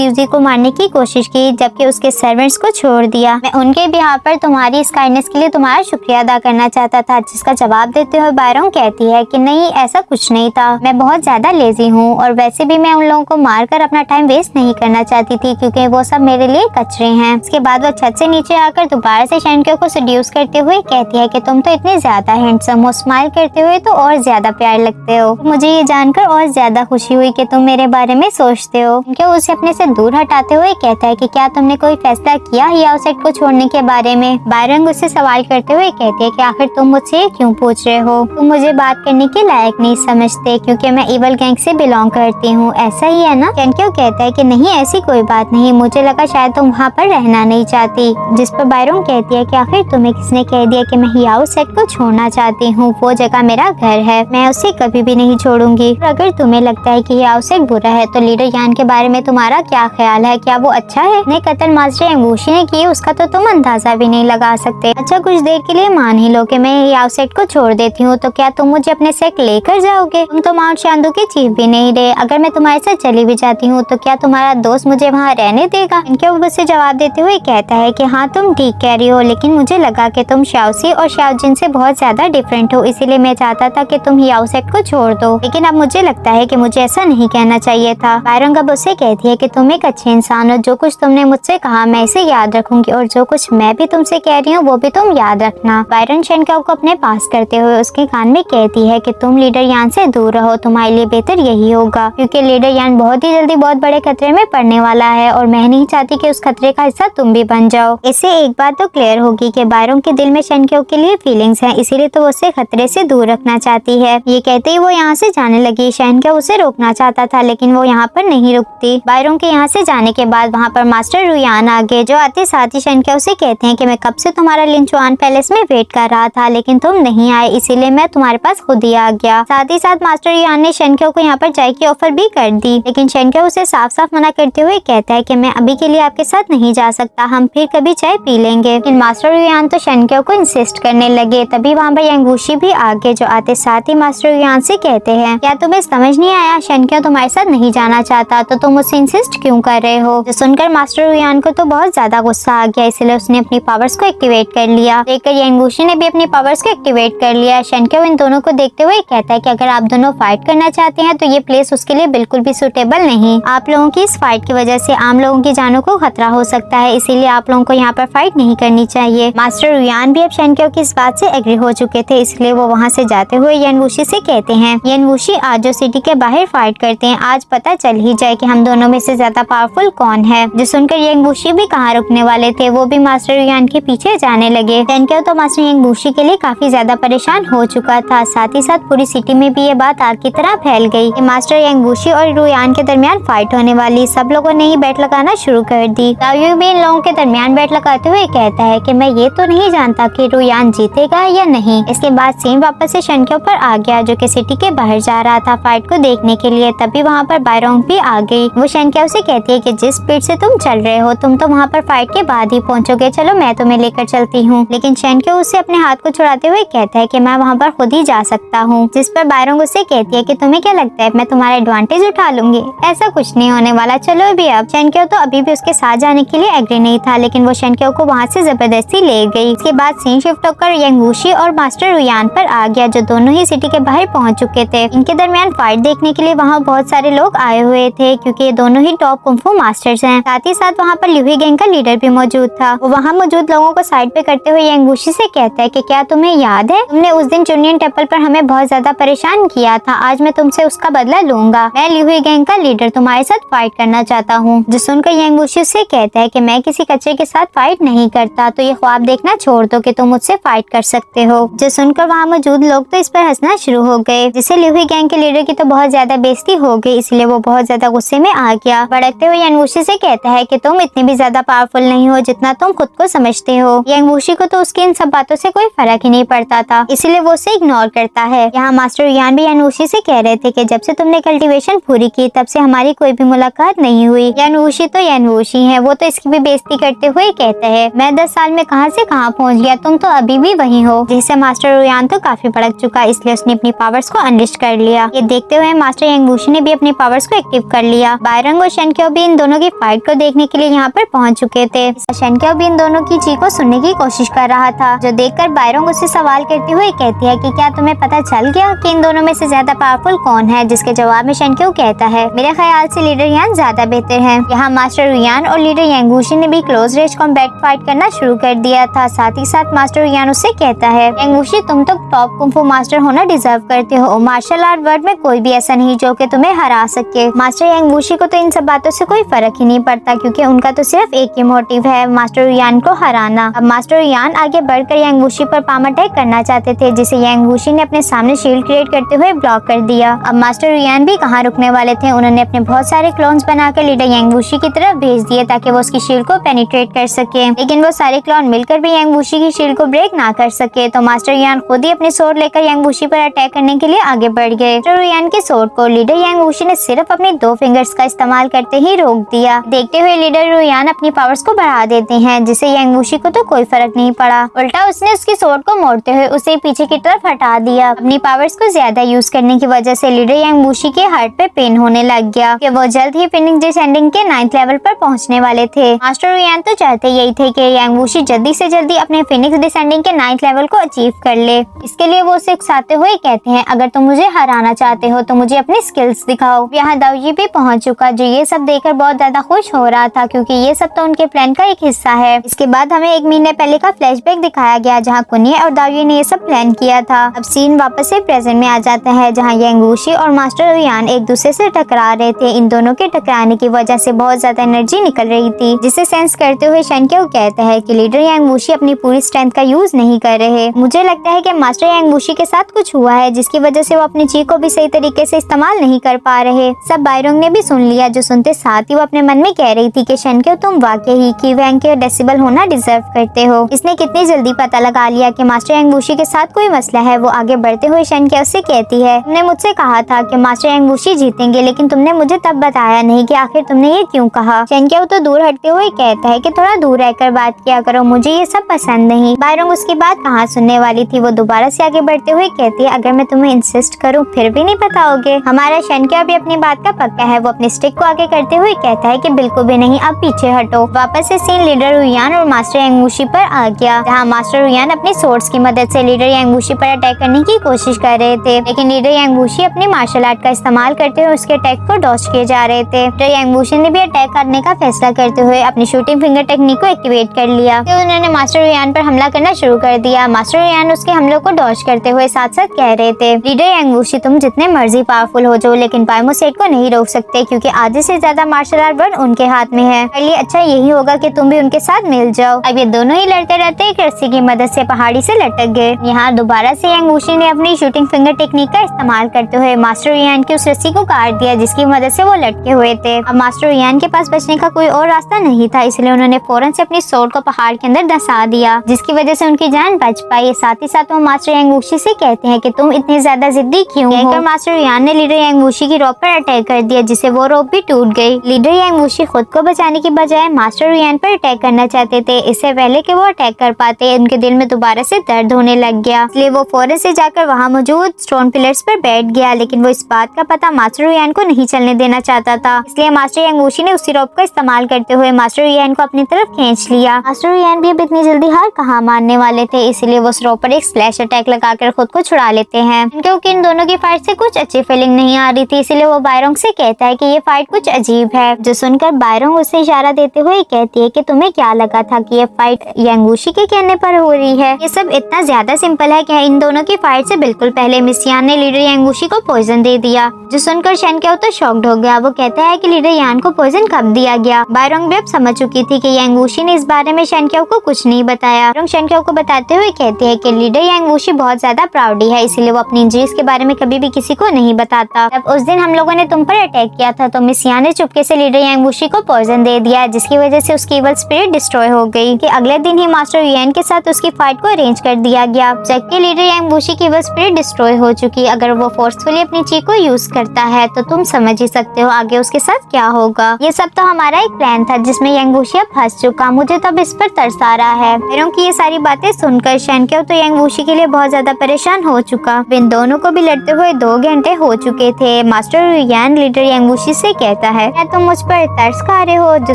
यूजी को मारने की कोशिश की, जबकि उसके सर्वेंट्स को छोड़ दिया। मैं उनके बिहाफ पर तुम्हारी इस काइंडनेस के लिए तुम्हारा शुक्रिया अदा करना चाहता था। जिसका जवाब देते हुए बायरोंग कहती है कि नहीं, ऐसा कुछ नहीं था, मैं बहुत ज्यादा लेजी हूँ और वैसे भी मैं उन लोगों को मारकर अपना टाइम वेस्ट नहीं करना चाहती थी, क्योंकि वो सब मेरे लिए कचरे हैं। उसके बाद वो छत से नीचे आकर दोबारा से शेनक्यो को सेड्यूस करते हुए कहती है कि तुम तो इतने ज्यादा हैंडसम हो, स्माइल करते हुए तो और ज्यादा प्यार लगते हो। मुझे ये जानकर और ज्यादा खुशी हुई कि तुम मेरे बारे में सोचते हो। शेनक्यो उसे अपने से दूर हटाते हुए कहता है कि क्या तुमने कोई फैसला किया याओ सेट को छोड़ने के बारे में। बायरोंग उससे सवाल करते हुए कहती है कि आखिर तुम मुझसे क्यों पूछ रहे हो, तुम मुझे बात करने के लायक नहीं समझते क्योंकि मैं इवल गैंग से बिलोंग करती हूँ, ऐसा ही है ना। शेनक्यो कहता है कि नहीं, ऐसी कोई बात नहीं, मुझे लगा शायद तुम वहाँ पर रहना नहीं चाहती। जिस पर बायरोंग कहती है कि आखिर तुम्हें किसने कह दिया कि मैं याओ सेट को छोड़ना चाहती हूँ, वो जगह मेरा घर है, मैं उसे कभी भी नहीं छोड़ूंगी। और अगर तुम्हें लगता है कि याओ सेट बुरा है तो लीडर यान के बारे में तुम्हारा क्या ख्याल है, क्या वो अच्छा है? ने कत्ल मास्टर एंगुशी ने की उसका तो तुम अंदाजा भी नहीं लगा सकते। अच्छा, कुछ देर के लिए मान ही लो कि मैं याओ सेट को छोड़ देती हूँ, तो क्या तुम मुझे अपने सेट लेकर जाओगे? तुम तो माउंट शांदू के चीफ भी नहीं रहे। अगर मैं तुम्हारे साथ चली भी जाती हूँ तो क्या तुम्हारा दोस्त मुझे वहाँ रहने देगा? इनके उससे जवाब देते हुए कहता है कि हाँ, तुम ठीक कह रही हो, लेकिन मुझे लगा कि तुम शाओसी और शाओजिन से बहुत ज्यादा डिफरेंट हो, इसीलिए मैं चाहता था कि तुम याओ सेट को छोड़ दो, लेकिन अब मुझे लगता है कि मुझे ऐसा नहीं कहना चाहिए था। बायरोंग अब उससे कहती है कि तुम एक अच्छे इंसान हो, जो कुछ तुमने मुझसे कहा मैं इसे याद रखूंगी और जो कुछ मैं भी तुमसे कह रही हूँ वो भी तुम याद रखना। बायरोंग शेनक्यो को अपने पास करते हुए उसके कान में कहती है कि तुम लीडर यान से दूर रहो, तुम्हारे लिए बेहतर यही होगा, क्योंकि लीडर यान बहुत ही जल्दी बहुत बड़े खतरे में पड़ने वाला है और मैं नहीं चाहती कि उस खतरे का हिस्सा तुम भी बन जाओ। इससे एक बात तो क्लियर होगी कि बायरोंग के दिल में शेनक्यो के लिए फीलिंग्स हैं, इसीलिए तो वो उसे खतरे से दूर रखना चाहती है। ये कहते ही वो यहाँ से जाने लगी। शेनक्यो उसे रोकना चाहता था लेकिन वो यहाँ पर नहीं रुकती। बायरोंग के यहाँ से जाने के बाद वहाँ पर मास्टर रुयान आ गए, जो आते साथ ही शेनक्यो से कहते हैं कि मैं कब से तुम्हारा लिंचुआन पैलेस में वेट कर रहा था, लेकिन तुम नहीं आए, इसीलिए मैं तुम्हारे पास खुद ही आ गया। साथ ही साथ मास्टर रुयान ने शेनक्यो को यहाँ पर चाय की ऑफर भी कर दी, लेकिन शेनक्यो उसे साफ साफ मना करते हुए कहता है कि मैं अभी के लिए आपके साथ नहीं जा सकता, हम फिर कभी चाय पी लेंगे। लेकिन मास्टर रुयान तो शेनक्यो को इंसिस्ट करने लगे। तभी वहाँ पर यांगुशी भी आ गए, जो आते साथ ही मास्टर रुयान से कहते हैं क्या तुम्हें समझ नहीं आया, शेनक्यो तुम्हारे साथ नहीं जाना चाहता तो तुम मुझसे इंसिस्ट क्यों कर रहे हो? जो सुनकर मास्टर रुयान को तो बहुत ज्यादा गुस्सा आ गया, इसलिए उसने अपनी पावर्स को एक्टिवेट कर लिया। देखकर यांगुशी ने भी अपनी पावर्स को एक्टिवेट कर लिया। शेनक्यो इन दोनों को देखते हुए कहता है कि अगर आप दोनों फाइट करना चाहते हैं तो ये प्लेस उसके लिए बिल्कुल भी सुटेबल नहीं। आप लोगों की इस फाइट की वजह से आम लोगों की जानों को खतरा हो सकता है, इसीलिए आप लोगों को यहाँ पर फाइट नहीं करनी चाहिए। मास्टर रुयान भी अब शेनक्यो की इस बात से एग्री हो चुके थे, इसलिए वो वहाँ से जाते हुए यानवुशी से कहते हैं यानवुशी आज जो सिटी के बाहर फाइट करते हैं, आज पता चल ही जाए कि हम दोनों में से ज्यादा पावरफुल कौन है। जो सुनकर यानवुशी भी कहाँ रुकने वाले थे, वो भी मास्टर रुयान के पीछे जाने लगे। शेनक्यो तो मास्टर यानवुशी के लिए काफी ज्यादा परेशान हो चुका था। साथ ही साथ पूरी सिटी में भी ये बात आग की तरह फैल गई कि मास्टर यांगुशी और रुयान के दरमियान फाइट होने वाली। सब लोगों ने ही बैट लगाना शुरू कर दी। ताओयू भी इन लोगों के दरमियान बैट लगाते हुए कहता है कि मैं ये तो नहीं जानता कि रुयान जीतेगा या नहीं। इसके बाद सीन वापस से शेनक्यो पर आ गया, जो कि सिटी के बाहर जा रहा था फाइट को देखने के लिए। तभी वहाँ पर बायरोंग भी आ गई। वो शेनक्यो से कहती है कि जिस स्पीड से तुम चल रहे हो तुम तो वहाँ पर फाइट के बाद ही पहुँचोगे, चलो मैं तुम्हें लेकर चलती हूँ। लेकिन शेनक्यो उससे अपने हाथ को छुड़ाते हुए कहता है कि मैं वहाँ पर खुद ही जा सकता हूँ। जिस पर बायरोंग उससे कहती है कि तुम्हें क्या लगता है मैं तुम्हारा एडवांटेज उठा लूंगी? ऐसा कुछ नहीं होने वाला, चलो भी अब। शेनक्यो तो अभी भी उसके साथ जाने के लिए एग्री नहीं था, लेकिन वो शेनक्यो को वहाँ से जबरदस्ती ले गई। इसके बाद सीन शिफ्ट होकर यांगुशी और मास्टर रुयान पर आ गया, जो दोनों ही सिटी के बाहर पहुँच चुके थे। इनके दरमियान फाइट देखने के लिए वहाँ बहुत सारे लोग आए हुए थे, क्योंकि ये दोनों ही टॉप कुंफू मास्टर्स हैं। साथ ही साथ वहाँ पर ल्यूही गैंग का लीडर भी मौजूद था। वो वहाँ मौजूद लोगों को साइड पे करते हुए यांगुशी से कहता है कि क्या तुम्हें याद है तुमने उस दिन चुनियन टेम्पल पर हमें बहुत ज्यादा परेशान किया था, आज मैं तुमसे उसका बदला लूंगा। मैं ल्यूही गैंग का लीडर तुम्हारे साथ फाइट करना चाहता हूँ। जो सुनकर यांगुशी से कहता है कि मैं किसी कच्चे के साथ फाइट नहीं करता, तो ये ख्वाब देखना छोड़ दो कि तुम मुझसे फाइट कर सकते हो। जो सुनकर वहाँ मौजूद लोग तो इस पर हंसना शुरू हो गए, जिससे ल्यूही गैंग के लीडर की तो बहुत ज्यादा बेइज्जती हो गई, इसलिए वो बहुत ज्यादा गुस्से में आ गया। भड़कते हुए यांगुशी से कहता है कि तुम इतने भी ज्यादा पावरफुल नहीं हो जितना तुम खुद को समझते हो। यांगुशी को तो उसकी इन सब बातों से कोई फर्क ही नहीं पड़ता था, इसलिए वो उसे इग्नोर करता है। यहाँ मास्टर रुयान भी यांगुशी से कह रहे थे कि जब से तुमने कल्टीवेशन पूरी की तब से हमारी कोई भी मुलाकात नहीं हुई। यांगुशी तो यांगुशी है, वो तो इसकी भी बेइज्जती करते हुए कहता है, मैं 10 साल में कहां से कहां पहुंच गया, तुम तो अभी भी वही हो। जिससे मास्टर रुयान तो काफी भड़क चुका, इसलिए उसने अपनी पावर्स को अनलिस्ट कर लिया। ये देखते हुए मास्टर यांगवुशी ने भी अपनी पावर्स को एक्टिव कर लिया। बायरंग और शेनक्यो भी इन दोनों की फाइट को देखने के लिए यहाँ पर पहुंच चुके थे। शेनक्यो भी इन दोनों की चीख को सुनने की कोशिश कर रहा था, जो देखकर बायरंग उससे सवाल करते हुए कहती है कि क्या तुम्हें पता चल गया कि इन दोनों में से ज्यादा पावरफुल कौन है। जिसके जवाब में शेनक्यो कहता है, मेरे ख्याल से लीडर यान ज्यादा बेहतर है। यहाँ मास्टर रुयान और लीडर यांगवुशी ने भी क्लोज रेंज कॉम्बैट फाइट करना शुरू कर दिया था। साथ ही साथ मास्टर रुयान उससे कहता है, यांगवुशी तुम तो टॉप कुंफू मास्टर होना डिजर्व करते हो। मार्शल आर्ट वर्ल्ड में कोई भी ऐसा नहीं जो कि तुम्हें हरा सके। मास्टर यांगवुशी को तो इन सब बातों से कोई फर्क ही नहीं पड़ता, क्योंकि उनका तो सिर्फ एक ही मोटिव है, मास्टर रुयान को हराना। अब मास्टर रुयान आगे बढ़कर यांगवुशी पर पाम अटैक करना चाहते थे, जिसे यांगवुशी ने अपने सामने शील्ड क्रिएट करते हुए ब्लॉक कर दिया। अब मास्टर रुयान भी कहाँ रुकने वाले थे, उन्होंने अपने बहुत सारे क्लोन्स बनाकर लीडर यांगवुशी की तरफ भेज दिए ताकि वो उसकी शील्ड को पेनिट्रेट कर सके। लेकिन वो सारे क्लोन मिलकर भी यांगवुशी की शील्ड को ब्रेक ना कर सके, तो मास्टर रुयान खुद ही अपने स्वॉर्ड लेकर यांगवुशी पर अटैक करने के लिए आगे बढ़ गए। मास्टर रुयान के स्वॉर्ड को लीडर यांगवुशी ने सिर्फ अपनी 2 फिंगर्स का इस्तेमाल करते ही रोक दिया। देखते हुए लीडर रुयान अपनी पावर्स को बढ़ा देते हैं, जिससे यांगवुशी को तो कोई फर्क नहीं पड़ा। उल्टा उसने उसकी स्वॉर्ड को मोड़ते हुए उसे पीछे की तरफ हटा दिया। अपनी पावर्स को ज्यादा यूज करने की वजह से लीडर यांगवुशी के हार्ट पे पेन होने लग गया कि वो जल्द ही फिनिक्स डिसेंडिंग के 9th लेवल पर पहुंचने वाले थे। मास्टर रुयान तो चाहते यही थे कि यांगवुशी जल्दी से जल्दी अपने फिनिक्स डिसेंडिंग के 9th लेवल को अचीव कर ले। इसके लिए वो उसे उकसाते हुए कहते हैं, अगर तुम मुझे हराना चाहते हो तो मुझे अपनी स्किल्स दिखाओ। यहाँ दाऊजी भी पहुंच चुका, जो ये सब देखकर बहुत ज्यादा खुश हो रहा था, क्योंकि ये सब तो उनके प्लान का एक हिस्सा है। इसके बाद हमें 1 महीने पहले का फ्लैशबैक दिखाया गया, जहाँ कुनिए और दाऊजी ने ये सब प्लान किया था। अब सीन वापस से प्रेजेंट में आ जाता है, जहाँ यांगवुशी और मास्टर रुयान एक दूसरे से टकरा रहे थे। इन दोनों के टकराने की वजह से बहुत ज्यादा एनर्जी निकल रही थी, जिसे सेंस करते हुए शेनक्यो कहता है कि लीडर यांगवुशी अपनी पूरी स्ट्रेंथ का यूज नहीं कर रहे। मुझे लगता है कि मास्टर यांगवुशी के साथ कुछ हुआ है, जिसकी वजह से वो अपनी चीख को भी सही तरीके से इस्तेमाल नहीं कर पा रहे। सब बायरोंग ने भी सुन लिया, जो सुनते साथ ही वो अपने मन में कह रही थी कि शेनक्यो तुम वाकई ही कीवैंग के डेसिबल होना डिजर्व करते हो। इसने कितनी जल्दी पता लगा लिया कि मास्टर यांगवुशी के साथ कोई मसला है। वो आगे बढ़ते हुए शेनक्यो से कहती है, तुमने मुझसे कहा था कि मास्टर यांगवुशी जीतेंगे, लेकिन तुमने मुझे तब बताया नहीं कि आखिर तुमने ये क्यों कहा। शेनक्यो तो दूर हटते हुए कहता है कि थोड़ा दूर रहकर बात किया करो, मुझे ये सब पसंद नहीं। बायरोंग उसकी बात कहाँ सुनने वाली थी। वो दोबारा से आगे बढ़ते हुए कहती है, अगर मैं तुम्हें इंसिस्ट करूँ फिर भी नहीं बताओगे। हमारा शेनक्यो भी अपनी बात का पक्का है। वो अपने स्टिक को आगे करते हुए कहता है कि बिल्कुल भी नहीं, अब पीछे हटो। वापस से सीन लीडर रुयान और मास्टर यांगवुशी पर आ गया, जहाँ मास्टर रुयान अपनी सोर्ड्स की मदद से लीडर यांगवुशी पर अटैक करने की कोशिश कर रहे थे, लेकिन लीडर यांगवुशी अपनी मार्शल आर्ट का इस्तेमाल करते हुए उसके अटैक को डॉज किए जा रहे थे। लीडर यांगवुशी ने भी अटैक करने का फैसला करते हुए अपनी शूटिंग फिंगर टेक्निक को एक्टिवेट कर लिया। तो उन्होंने मास्टर रुयान पर हमला करना शुरू कर दिया। मास्टर रुयान उसके हमलों को डॉज करते हुए साथ साथ कह रहे थे, लीडर यांगवुशी तुम जितने मर्जी पावरफुल हो जाओ, लेकिन बायमोसेट को नहीं रोक सकते, क्योंकि आधे से ज्यादा मार्शल आर्ट वर्ल्ड उनके हाथ में है। पहले अच्छा यही होगा कि तुम भी उनके साथ मिल जाओ। अब ये दोनों ही लड़ते रहते एक रस्सी की मदद से पहाड़ी से लटक गए। यहाँ दोबारा से यांगवुशी ने अपनी शूटिंग फिंगर टेक्निक का इस्तेमाल करते हुए मास्टर रुयान की उस रस्सी को काट दिया, जिसकी मदद से वो लटके हुए थे। अब मास्टर रुयान के पास बचने का कोई और रास्ता नहीं था, इसलिए उन्होंने फौरन से अपनी स्वॉर्ड को पहाड़ के अंदर धंसा दिया, जिसकी वजह से उनकी जान बच पाई। साथ ही साथ वो मास्टर यांगवुशी से कहते हैं कि तुम इतने ज्यादा जिद्दी क्यों हो। कहकर मास्टर रुयान ने लीडर यांगवुशी की रोप पर अटैक कर दिया, जिससे वो रोप भी टूट गई। लीडर यांगवुशी खुद को बचाने की बजाय मास्टर रुयान पर अटैक करना चाहते थे। इससे पहले कि वो अटैक कर पाते, उनके दिल में दोबारा से दर्द होने लग गया, इसलिए वो फौरन से जाकर वहाँ मौजूद स्टोन पिलर्स पर बैठ गया। लेकिन वो इस बात का पता मास्टर रुयान को नहीं चलने देना चाहता था, इसलिए मास्टर यांगवुशी ने उसी रोप का इस्तेमाल करते हुए मास्टर रुयान को अपनी तरफ खींच लिया। मास्टर रुयान भी अब इतनी जल्दी हार कहाँ मानने वाले थे, इसलिए वो उस रोप पर एक स्प्लैश अटैक लगाकर खुद को छुड़ा लेते हैं। क्योंकि इन दोनों की फाइट से कुछ अच्छी फीलिंग नहीं आ रही थी, इसलिए वो बायरोंग से कहता है कि ये फाइट कुछ अजीब है, जो सुनकर बायरोंग उसे इशारा देते हुए कहती है कि तुम्हें क्या लगा था कि ये फाइट यांगवुशी के कहने पर हो रही है। ये सब इतना ज्यादा सिंपल है कि इन दोनों की फाइट से बिल्कुल पहले मिस यान ने लीडर यांगवुशी को पॉइजन दे दिया, जो सुनकर शेनक्यो तो शॉक्ड हो गया। वो कहता है कि लीडर यान को पॉइजन कब दिया गया। बायरोंग भी अब समझ चुकी थी कि यांगवुशी ने इस बारे में शेनक्यो को कुछ नहीं बताया। बायरोंग शेनक्यो को बताते हुए कहती है कि लीडर यांगवुशी बहुत ज्यादा प्राउडी है, इसीलिए वो अपनी इंजरीज के बारे में कभी भी किसी को नहीं बताता। जब उस दिन हम लोगों ने तुम पर अटैक किया था, तो मिस यान ने चुपके से लीडर यांगवुशी को पॉइजन दे दिया, जिसकी वजह से उसकी इविल स्पिरिट डिस्ट्रॉय हो गई। कि अगले दिन ही मास्टर युएन के साथ उसकी फाइट को अरेंज कर दिया गया, जबकि लीडर यांगवुशी की इविल स्पिरिट डिस्ट्रॉय हो चुकी। अगर वो फोर्सफुली अपनी चीख को यूज करता है तो तुम समझ ही सकते हो आगे उसके साथ क्या होगा। ये सब तो हमारा एक प्लान था, जिसमें यांगवुशी वूशी अब फंस चुका, मुझे तो अब इस पर तरस आ रहा है। बायरोंग की ये सारी बातें सुनकर शेनक्यो तो यांग वूशी के लिए बहुत ज्यादा परेशान हो चुका। इन दोनों को भी लड़ते हुए 2 घंटे हो चुके थे। मास्टर युयान लीडर यांग वूशी से कहता है, क्या तुम मुझ पर तरस खा रहे हो? जो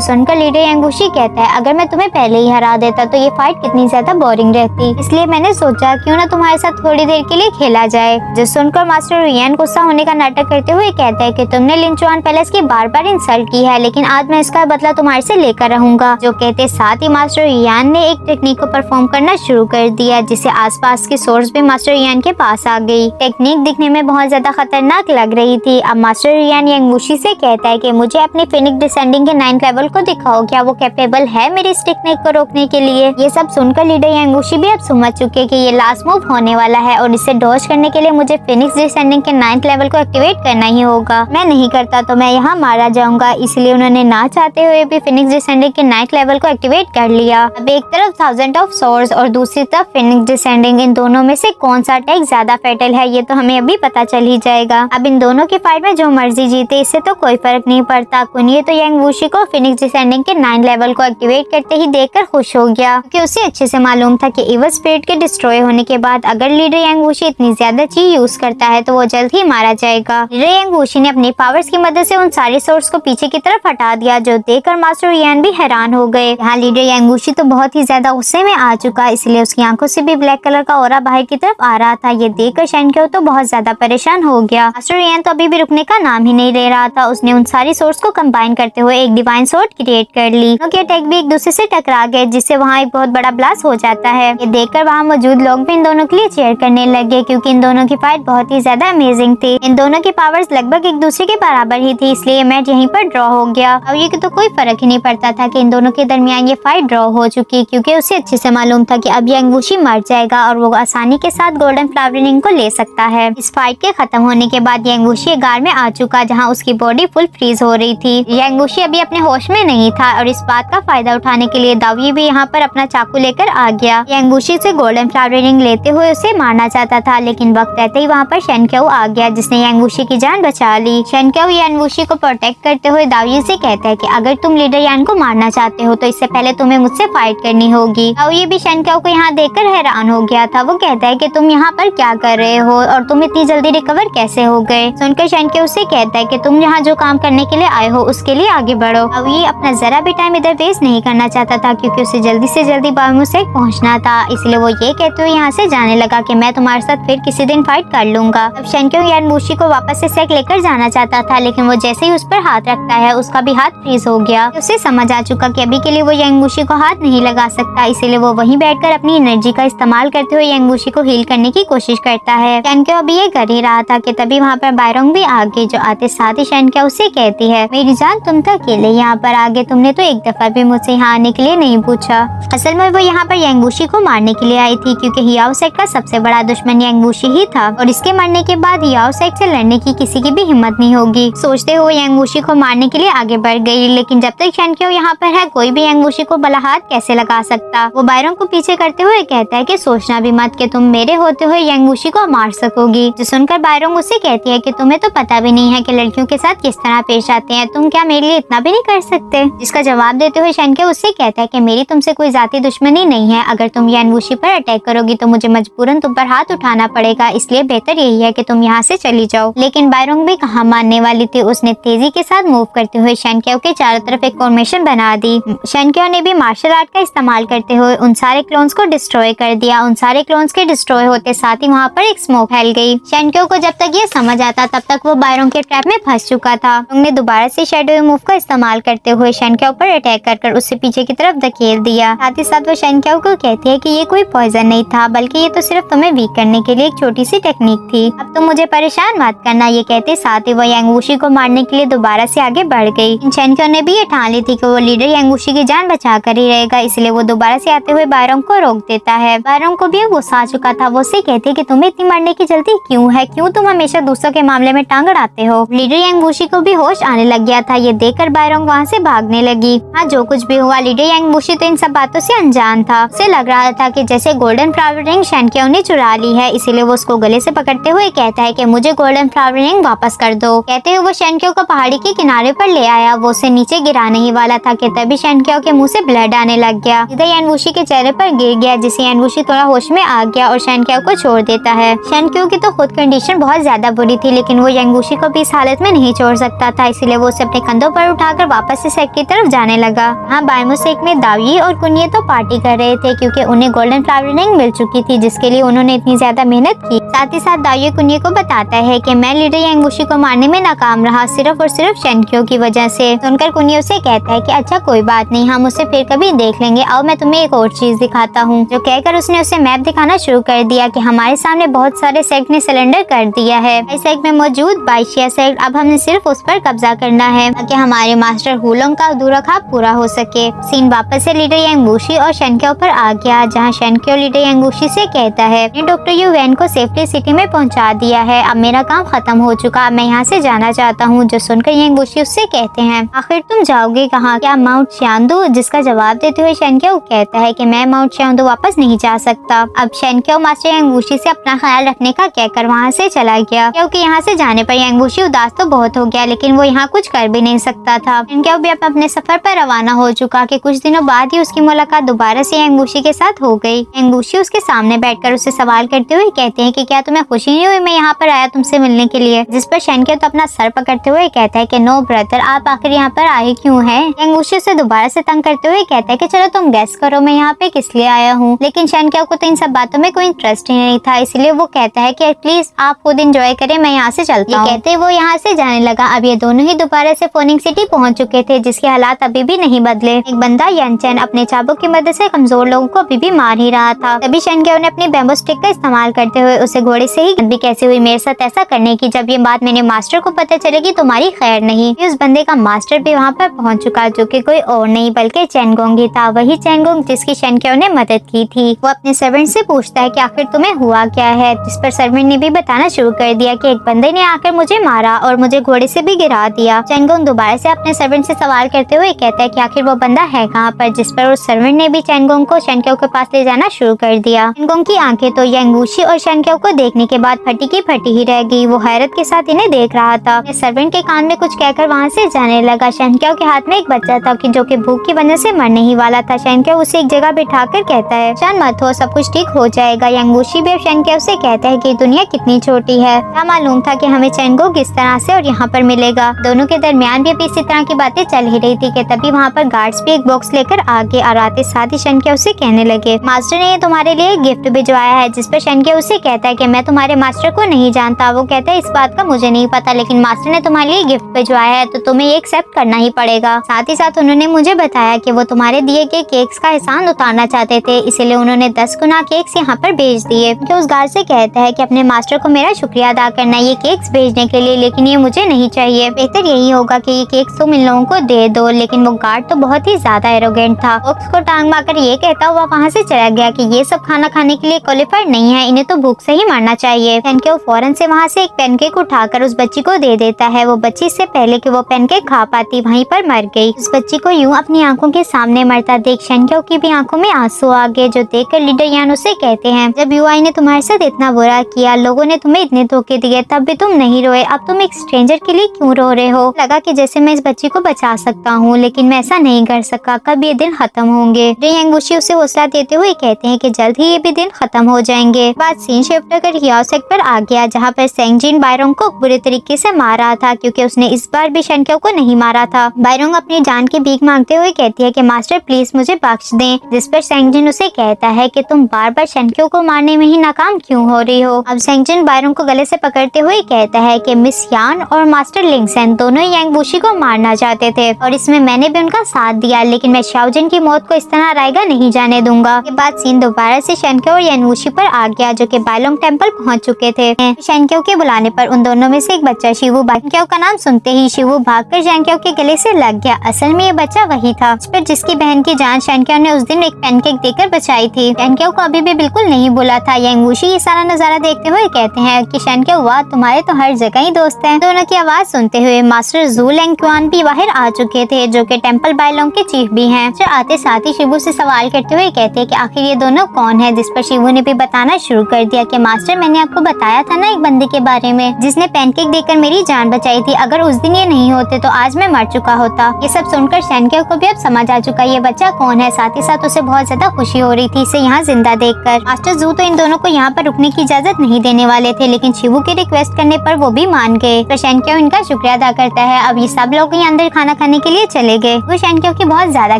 सुनकर लीडर यांग वूशी कहता है, अगर मैं तुम्हें पहले ही हरा देता तो ये फाइट कितनी ज्यादा बोरिंग रहती, इसलिए मैंने सोचा क्यों ना तुम्हारे साथ थोड़ी देर के लिए खेला जाए। जो सुनकर मास्टर युयान गुस्सा होने का नाटक करते हुए कहता है कि तुमने लिंचुआन पैलेस की बार-बार इंसल्ट की है, लेकिन आज मैं इसका बदला तुम्हारे से लेकर रहूंगा। जो कहते साथ ही मास्टर युयान ने एक टेक्निक को परफॉर्म करना शुरू कर दिया, जिससे आसपास की सोर्स भी मास्टर युयान के पास आ गई। टेक्निक दिखने में बहुत ज्यादा खतरनाक लग रही थी। अब मास्टर युयान यांग वूशी से कहता है कि मुझे अपनी फिनिक्स डिसेंडिंग के 9th लेवल को दिखाओ, क्या वो कैपेबल है मेरी इस टेक्निक को रोकने के लिए। ये सब सुनकर लीडर यांग वूशी भी अब समझ चुके कि ये लास्ट मूव होने वाला है और इसे डॉज करने के लिए मुझे फिनिक्स डिसेंडिंग के 9th लेवल को एक्टिवेट करना ही होगा। मैं नहीं करता तो मैं यहाँ मारा जाऊंगा, इसलिए उन्होंने ना चाहते हुए भी फिनिक्स डिसेंडिंग के 9th लेवल को एक्टिवेट कर लिया। अब एक तरफ 1000 ऑफ सोर्स और दूसरी तरफ फिनिक्स डिसेंडिंग, इन दोनों में से कौन सा अटैक ज्यादा फेटल है ये तो हमें अभी पता चल ही जाएगा। अब इन दोनों की फाइट में जो मर्जी जीते इससे तो कोई फर्क नहीं पड़ता। कुनिए तो यांग वूशी को फिनिक्स डिसेंडिंग के 9th लेवल को एक्टिवेट करते ही देखकर खुश हो गया, क्योंकि उसे अच्छे से मालूम था कि इवल स्पिरिट के डिस्ट्रॉय होने के बाद अगर लीडर यांग वूशी इतनी ज्यादा चीज यूज करता है तो वो जल्द ही मारा जाएगा। लीडर यांग वूशी ने अपनी पावर्स की मदद से उन सारे सोर्स को पीछे की तरफ हटा दिया, जो देखकर मास्टर युयान भी हैरान हो गए। यहाँ लीडर यांग वूशी तो बहुत ही ज्यादा गुस्से में आ चुका, इसलिए उसकी आंखों से भी ब्लैक कलर का ऑरा बाहर की तरफ आ रहा था। ये देखकर शेनक्यो तो बहुत ज्यादा परेशान हो गया। मास्टर युयान तो अभी भी रुकने का नाम ही नहीं ले रहा था। उसने उन सारी सोर्स को कंबाइन करते हुए एक डिवाइन सोर्ड क्रिएट कर ली। उनके अटैक भी एक दूसरे से टकरा गए, जिससे वहाँ एक बहुत बड़ा ब्लास्ट हो जाता है। ये देखकर वहाँ मौजूद लोग भी इन दोनों के लिए चीयर करने लगे, क्योंकि इन दोनों की फाइट बहुत ही ज्यादा अमेजिंग थी। इन दोनों की पावर्स लगभग एक दूसरे के बराबर ही थी, इसलिए मैच यहीं पर ड्रॉ हो गया। अब ये तो कोई फर्क ही नहीं पड़ता था कि इन दोनों के दरमियान ये फाइट ड्रॉ हो चुकी, क्योंकि उसे अच्छे से मालूम था कि अब यांग वूशी मर जाएगा और वो आसानी के साथ गोल्डन फ्लावर रिंग को ले सकता है। इस फाइट के खत्म होने के बाद यांग वूशी गार में आ चुका, जहाँ उसकी बॉडी फुल फ्रीज हो रही थी। यांग वूशी अभी अपने होश में नहीं था और इस बात का फायदा उठाने के लिए दावी भी यहाँ पर अपना चाकू लेकर आ गया। यांग वूशी से गोल्डन फ्लावर रिंग लेते हुए उसे मारना चाहता था, लेकिन वक्त रहते ही वहाँ पर शेनक्यो आ गया, जिसने यांग वूशी की जान बचा ली। शेनक्यो यांग वूशी को प्रोटेक्ट करते हुए दावी से कहता है कि अगर तुम लीडर यान को मारना चाहते हो तो इससे पहले तुम्हें मुझसे फाइट करनी होगी। दावी भी शेनक्यो को यहाँ देखकर हैरान हो गया था। वो कहता है कि तुम यहाँ पर क्या कर रहे हो और तुम इतनी जल्दी रिकवर कैसे हो गए। सुनकर शेनक्यो उससे कहता है कि तुम यहाँ जो काम करने के लिए आए हो उसके लिए आगे बढ़ो। दावी अपना जरा भी टाइम इधर वेस्ट नहीं करना चाहता था, क्योंकि उसे जल्दी से जल्दी बामुसेक पहुँचना था। इसलिए वो ये कहते हुए यहाँ से जाने लगा कि मैं तुम्हारे साथ फिर किसी दिन फाइट कर लूंगा। अब शेनक्यो यांग वूशी को वापस से सेक लेकर जाना चाहता था, लेकिन वो जैसे ही उस पर हाथ रखता है उसका भी हाथ फ्रीज हो गया। उसे समझ आ चुका कि अभी के लिए वो यांग वूशी को हाथ नहीं लगा सकता, इसीलिए वो वहीं बैठकर अपनी एनर्जी का इस्तेमाल करते हुए यांग वूशी को हील करने की कोशिश करता है। शेनक्यो अभी ये कर ही रहा था कि तभी वहाँ पर बायरोंग भी आ गई, जो आते साथ ही शेनक्यो उससे कहती है, मेरी जान तुम तो अकेले यहाँ पर आ गए, तुमने तो एक दफा भी मुझसे यहाँ आने के लिए नहीं पूछा। असल में वो यहाँ पर यांग वूशी को मारने के लिए आई थी, क्योंकि हियाओ सेट का सबसे बड़ा दुश्मन यांग वूशी ही था और इसके मरने के बाद हियाओ सेट से लड़ने की किसी की भी हिम्मत नहीं होगी। सोचते हुए यांग वूशी को मारने के लिए आगे बढ़ गई, लेकिन जब तक शेनक्यो यहाँ पर है कोई भी यांग वूशी को भला हाथ कैसे लगा सकता। वो बायरोंग को पीछे करते हुए कहता है कि सोचना भी मत कि तुम मेरे होते हुए यांग वूशी को मार सकोगी। जो सुनकर बायरोंग उससे कहती है कि तुम्हें तो पता भी नहीं है कि लड़कियों के साथ किस तरह पेश आते हैं, तुम क्या मेरे लिए इतना भी नहीं कर सकते। जिसका जवाब देते हुए शेनक्यो उससे कहता है कि मेरी तुमसे कोई जाती दुश्मनी नहीं है, अगर तुम यांग वूशी पर अटैक करोगी तो मुझे मजबूरन तुम पर हाथ उठाना पड़ेगा, इसलिए बेहतर यही है कि तुम यहाँ से चली जाओ। लेकिन बायरोंग भी कहाँ मानने वाली थी। उसने तेजी के साथ मूव करते हुए शेनक्यो के चारों तरफ एक फॉर्मेशन बना दी। शेनक्यो ने भी मार्शल आर्ट का इस्तेमाल करते हुए उन सारे क्लोन्स को डिस्ट्रॉय कर दिया। उन सारे क्लोन्स के डिस्ट्रॉय होते साथ ही वहाँ पर एक स्मोक फैल गई। शेनक्यो को जब तक ये समझ आता तब तक वो बायरोंग के ट्रैप में फंस चुका था। उन्होंने दोबारा से शैडो मूव का इस्तेमाल करते हुए शेनक्यो पर अटैक कर उससे पीछे की तरफ धकेल दिया। साथ ही साथ वो शेनक्यो को कहती है कि ये कोई पॉइजन नहीं था, बल्कि ये तो सिर्फ तुम्हें वीक करने के लिए एक छोटी सी टेक्निक थी। अब तुम मुझे परेशान मत करना। ये कहते साथ ही वो यांग वूशी को मारने के लिए दोबारा से आगे बढ़ गई। शेनक्यो ने भी ये ठान ली थी कि वो लीडर यांग वूशी की जान बचा कर ही रहेगा, इसलिए वो दोबारा से आते हुए बायरोंग को रोक देता है। बायरोंग को भी गुस्सा आ चुका था। वो उससे कहती कि तुम्हें इतनी मरने की जल्दी क्यों है, क्यों तुम हमेशा दूसरों के मामले में टांग अड़ाते हो। लीडर यांग वूशी को भी होश आने लग गया था। ये देखकर बायरोंग वहाँ से भागने लगी। हाँ, जो कुछ भी हुआ लीडर यांग वूशी तो इन सब बातों से अनजान था। उसे लग रहा था कि जैसे गोल्डन फ्लावर रिंग शेनक्यो ने चुरा ली है, इसीलिए वो उसको गले से पकड़ते हुए कहता है कि मुझे गोल्डन फ्लावर रिंग वापस कर दो। कहते हुए वो शेनक्यो को पहाड़ी के किनारे पर ले आया। वो उसे नीचे गिराने ही वाला था कि तभी शेनक्यो के मुंह से ब्लड आने लग गया। सीधा यानवुशी के चेहरे पर गिर गया, जिससे यानवुशी थोड़ा होश में आ गया और शेनक्यो को छोड़ देता है। शेनक्यो की तो खुद कंडीशन बहुत ज्यादा बुरी थी, लेकिन वो यानवुशी को भी इस हालत में नहीं छोड़ सकता था, इसलिए वो उसे अपने कंधों पर उठाकर वापस से सेट की तरफ जाने लगा। हाँ, बायमो सेक में दावी और कुन्ये तो पार्टी कर रहे थे, क्योंकि उन्हें गोल्डन फ्लावर रिंग मिल चुकी थी, जिसके लिए उन्होंने इतनी ज्यादा मेहनत की। साथ ही साथ दावी कुन्ये को बताता है कि मैं लीडर यानवुशी को मारने में नाकाम रहा, सिर्फ और सिर्फ शेनक्यो की वजह से। सुनकर कुन्ये उसे कहता है कि अच्छा कोई बात नहीं, हम उसे फिर कभी देख लेंगे, और मैं तुम्हें एक और चीज दिखाता हूँ। जो कहकर उसने उसे मैप दिखाना शुरू कर दिया कि हमारे सामने बहुत सारे सेक्ट ने सिलेंडर कर दिया है। इस सेक्ट में मौजूद बाइशिया सेक्ट, अब हमने सिर्फ उस पर कब्जा करना है ताकि हमारे मास्टर हुलोंग का अधूरा ख्वाब पूरा हो सके। सीन वापस से लीडर यांगवुशी और शेनक्यो पर आ गया, जहाँ शेनक्यो लीडर यांगवुशी से कहता है डॉक्टर यू वैन को सेफ्टी सिटी में पहुँचा दिया है, अब मेरा काम खत्म हो चुका, मैं यहाँ से जाना चाहता हूँ। जो सुनकर यांगवुशी उससे कहते हैं आखिर तुम जाओगे कहाँ, क्या माउंट शांदू? जिसका जवाब देते हुए शेनक्यो कहता है कि मैं माउंट शांदू वापस नहीं जा सकता। अब शेनक्यो मास्टर यांगवुशी से अपना ख्याल रखने का कहकर वहाँ से चला गया, क्योंकि यहाँ से जाने पर यांगवुशी उदास तो बहुत हो गया, लेकिन वो यहाँ कुछ कर भी नहीं सकता था। शेनक्यो भी अपने सफर पर रवाना हो चुका कि कुछ दिनों बाद ही उसकी मुलाकात दोबारा से यांगवुशी के साथ हो गई। यांगवुशी उसके सामने बैठकर उसे सवाल करते हुए कहते हैं कि क्या तुम्हें खुशी नहीं हुई मैं यहाँ पर आया तुमसे मिलने के लिए? जिस पर शेनक्यो तो अपना सर पकड़ते हुए कहता है कि नो ब्रदर, आप आखिर यहाँ पर आए क्यों हैं? यांगवुशी उसे दोबारा से तंग करते हुए कहता है कि चलो तुम गेस करो मैं यहाँ पे किस लिए आया हूँ। लेकिन शेनक्यो को तो इन सब बातों में कोई इंटरेस्ट ही नहीं था, इसलिए वो कहता है कि प्लीज आप खुद एंजॉय करें, मैं यहाँ से चलता हूँ। कहते वो यहाँ से जाने लगा। अब ये दोनों ही दोबारा से फोनिंग सिटी पहुँच चुके थे, जिसके हालात अभी भी नहीं बदले। एक बंदा यानचैन अपने चाबुक की मदद से कमजोर लोगों को अभी भी मार ही रहा था। तभी शेनक्यो ने अपनी बैम्बू स्टिक का इस्तेमाल करते हुए उसे घोड़े से ही भी कैसे हुई मेरे साथ ऐसा करने की, जब ये बात मेरे मास्टर को पता चलेगी तुम्हारी खैर नहीं। उस बंदे का मास्टर भी वहाँ पर पहुँच चुका, जो कि कोई और नहीं बल्कि चैनगोंग ही था, वही चैनगोंग जिसकी शेनक्यो ने मदद की थी। वो अपने सर्वेंट से पूछता है कि आखिर तुम्हें हुआ क्या है, जिस पर सर्वेंट ने भी बताना शुरू कर दिया कि एक बंदे ने आकर मुझे मारा और मुझे घोड़े से भी गिरा दिया। चैनगोंग दोबारा से अपने सर्वेंट से सवाल करते हुए कहता है कि आखिर वो बंदा है कहाँ पर, जिस पर उस सर्वेंट ने भी चैनगोंग को शेनक्यो के पास ले जाना शुरू कर दिया। चैनगोंग की आंखें तो यांगवुशी और शेनक्यो को देखने के बाद फटी की फटी ही रह गई। वो हैरत के साथ इन्हें देख रहा था। सर्वेंट के कान में कुछ कहकर वहाँ से जाने लगा। शेनक्यो के हाथ में एक बच्चा था कि जो कि भूख की वजह से मरने ही वाला था। शेनक्यो उसे एक जगह बिठाकर कहता है शान मत हो, सब कुछ ठीक हो जाएगा। यांगवुशी भी शेनक्यो से कहता है कि दुनिया कितनी छोटी है, क्या मालूम था कि हमें चैनगोंग किस तरह से और यहाँ पर मिलेगा। दोनों के दरमियान भी इसी तरह की बातें चल ही रही थी कि तभी वहाँ पर गार्ड्स भी एक बॉक्स लेकर आ गए और आते साथ ही शेनक्यो उसे कहने लगे मास्टर ने तुम्हारे लिए गिफ्ट भिजवाया है। जिस पर शेनक्यो उसे कहता है कि मैं तुम्हारे मास्टर को नहीं जानता। वो कहता है इस बात का मुझे नहीं पता, लेकिन मास्टर ने तुम्हारे लिए गिफ्ट भिजवाया है तो तुम्हें ये एक्सेप्ट करना ही पड़ेगा। साथ ही साथ उन्होंने मुझे बताया कि वो तुम्हारे दिए गए केक्स का एहसान उतारना चाहते थे, इसलिए उन्होंने 10 गुना केक्स यहाँ पर भेज दिए। जो उस गार्ड से कहता है कि अपने मास्टर को मेरा शुक्रिया अदा करना ये केक्स भेजने के लिए, लेकिन ये मुझे नहीं चाहिए। बेहतर यही होगा कि ये केक्स तुम इन लोगों को दे दो। लेकिन वो गार्ड तो बहुत ही ज्यादा एरोगेंट था। बॉक्स को टांग मारकर ये कहता हुआ वहाँ से चला गया कि ये सब खाना खाने के लिए क्वालिफाइड नहीं है, इन्हें तो भूख से ही मरना चाहिए। शेनक्यो फौरन से वहाँ से एक पैनकेक उठाकर उस बच्ची को दे देता है। वो बच्ची इससे पहले कि वो पैनकेक खा पाती वहीं पर मर गई। उस बच्ची को यूं अपनी आंखों के सामने मरता देख शेनक्यो की भी आंखों में आंसू आ गए, जो देखकर लीडर यान उसे कहते हैं जब यूआई ने तुम्हारे साथ इतना बुरा किया, लोगों ने तुम्हें इतने धोखे दिए, तब भी तुम नहीं रोए, अब तुम एक स्ट्रेंजर के लिए क्यों रो रहे हो? लगा कि जैसे मैं इस बच्ची को बचा सकता हूँ, लेकिन मैं ऐसा नहीं कर सका, कब ये दिन खत्म होंगे। यांगवुशी उसे हौसला देते हुए कहते हैं कि जल्द ही ये भी दिन खत्म हो जाएंगे। बाद सीन शिफ्ट कर हियाओ सेक्टर पर आ गया, जहाँ पर सेंगजिन बायरोंग को बुरे तरीके से मार रहा था, क्योंकि उसने इस बार भी शेनक्यो को नहीं मारा था। बायरोंग अपनी जान की भीख मांगते हुए कहती है कि मास्टर प्लीज मुझे बख्श दें, जिस पर सेंगजिन उसे कहता है कि तुम बार बार शेनक्यो को मारने में ही नाकाम क्यों हो रही हो। अब सेंगजिन बायरोंग को गले से पकड़ते हुए कहता है कि मिस यान और मास्टर लिंगसेन दोनों ही यांगवुशी को मारना चाहते थे और इसमें मैंने भी उनका साथ दिया, लेकिन मैं शाओजिन की मौत को इस तरह रायगा नहीं जाने दूंगा। के बाद सीन दोबारा से शेनक्यो और यांगवुशी पर आ गया, जो कि बायलोंग टेम्पल पहुंच चुके थे। शेनक्यो के बुलाने पर उन दोनों में से एक बच्चा शिवू शेनक्यो का नाम सुनते ही शिवू भागकर शेनक्यो के गले से लग गया। असल में ये बच्चा वही था जिसकी बहन की जान शेनक्यो ने उस दिन एक पैनकेक देकर बचाई थी। शेनक्यो को अभी भी बिल्कुल नहीं भूला था। यांगवुशी ये सारा नजारा देखते हुए कहते हैं कि शेनक्यो वाह, तुम्हारे तो हर जगह ही दोस्त हैं। दोनों की आवाज सुनते हुए मास्टर जू लेंगक्वान भी बाहर आ चुके थे, जो कि टेम्पल बायलोंग के चीफ भी हैं। आते साथ ही शिवू से सवाल करते हुए कहते हैं कि आखिर ये दोनों कौन है, जिस पर शिवू ने भी बताना शुरू कर दिया कि मास्टर मैंने आपको बताया था ना एक बंदे के बारे में जिसने पैनकेक देकर मेरी जान बचाई थी, अगर उस दिन ये नहीं होते तो आज मैं मर चुका होता। ये सब सुनकर शैनक्यो को भी अब समझ आ चुका ये बच्चा कौन है, साथ ही साथ उसे बहुत ज्यादा खुशी हो रही थी इसे यहाँ जिंदा देखकर। मास्टर जू तो इन दोनों को यहाँ पर रुकने की इजाजत नहीं देने वाले थे, लेकिन शिवू के रिक्वेस्ट करने पर वो भी मान गए। तो शैनक्यो इनका शुक्रिया अदा करता है। अब ये सब लोग यहाँ अंदर खाना खाने के लिए चले गए। वो शैनक्यो की बहुत ज्यादा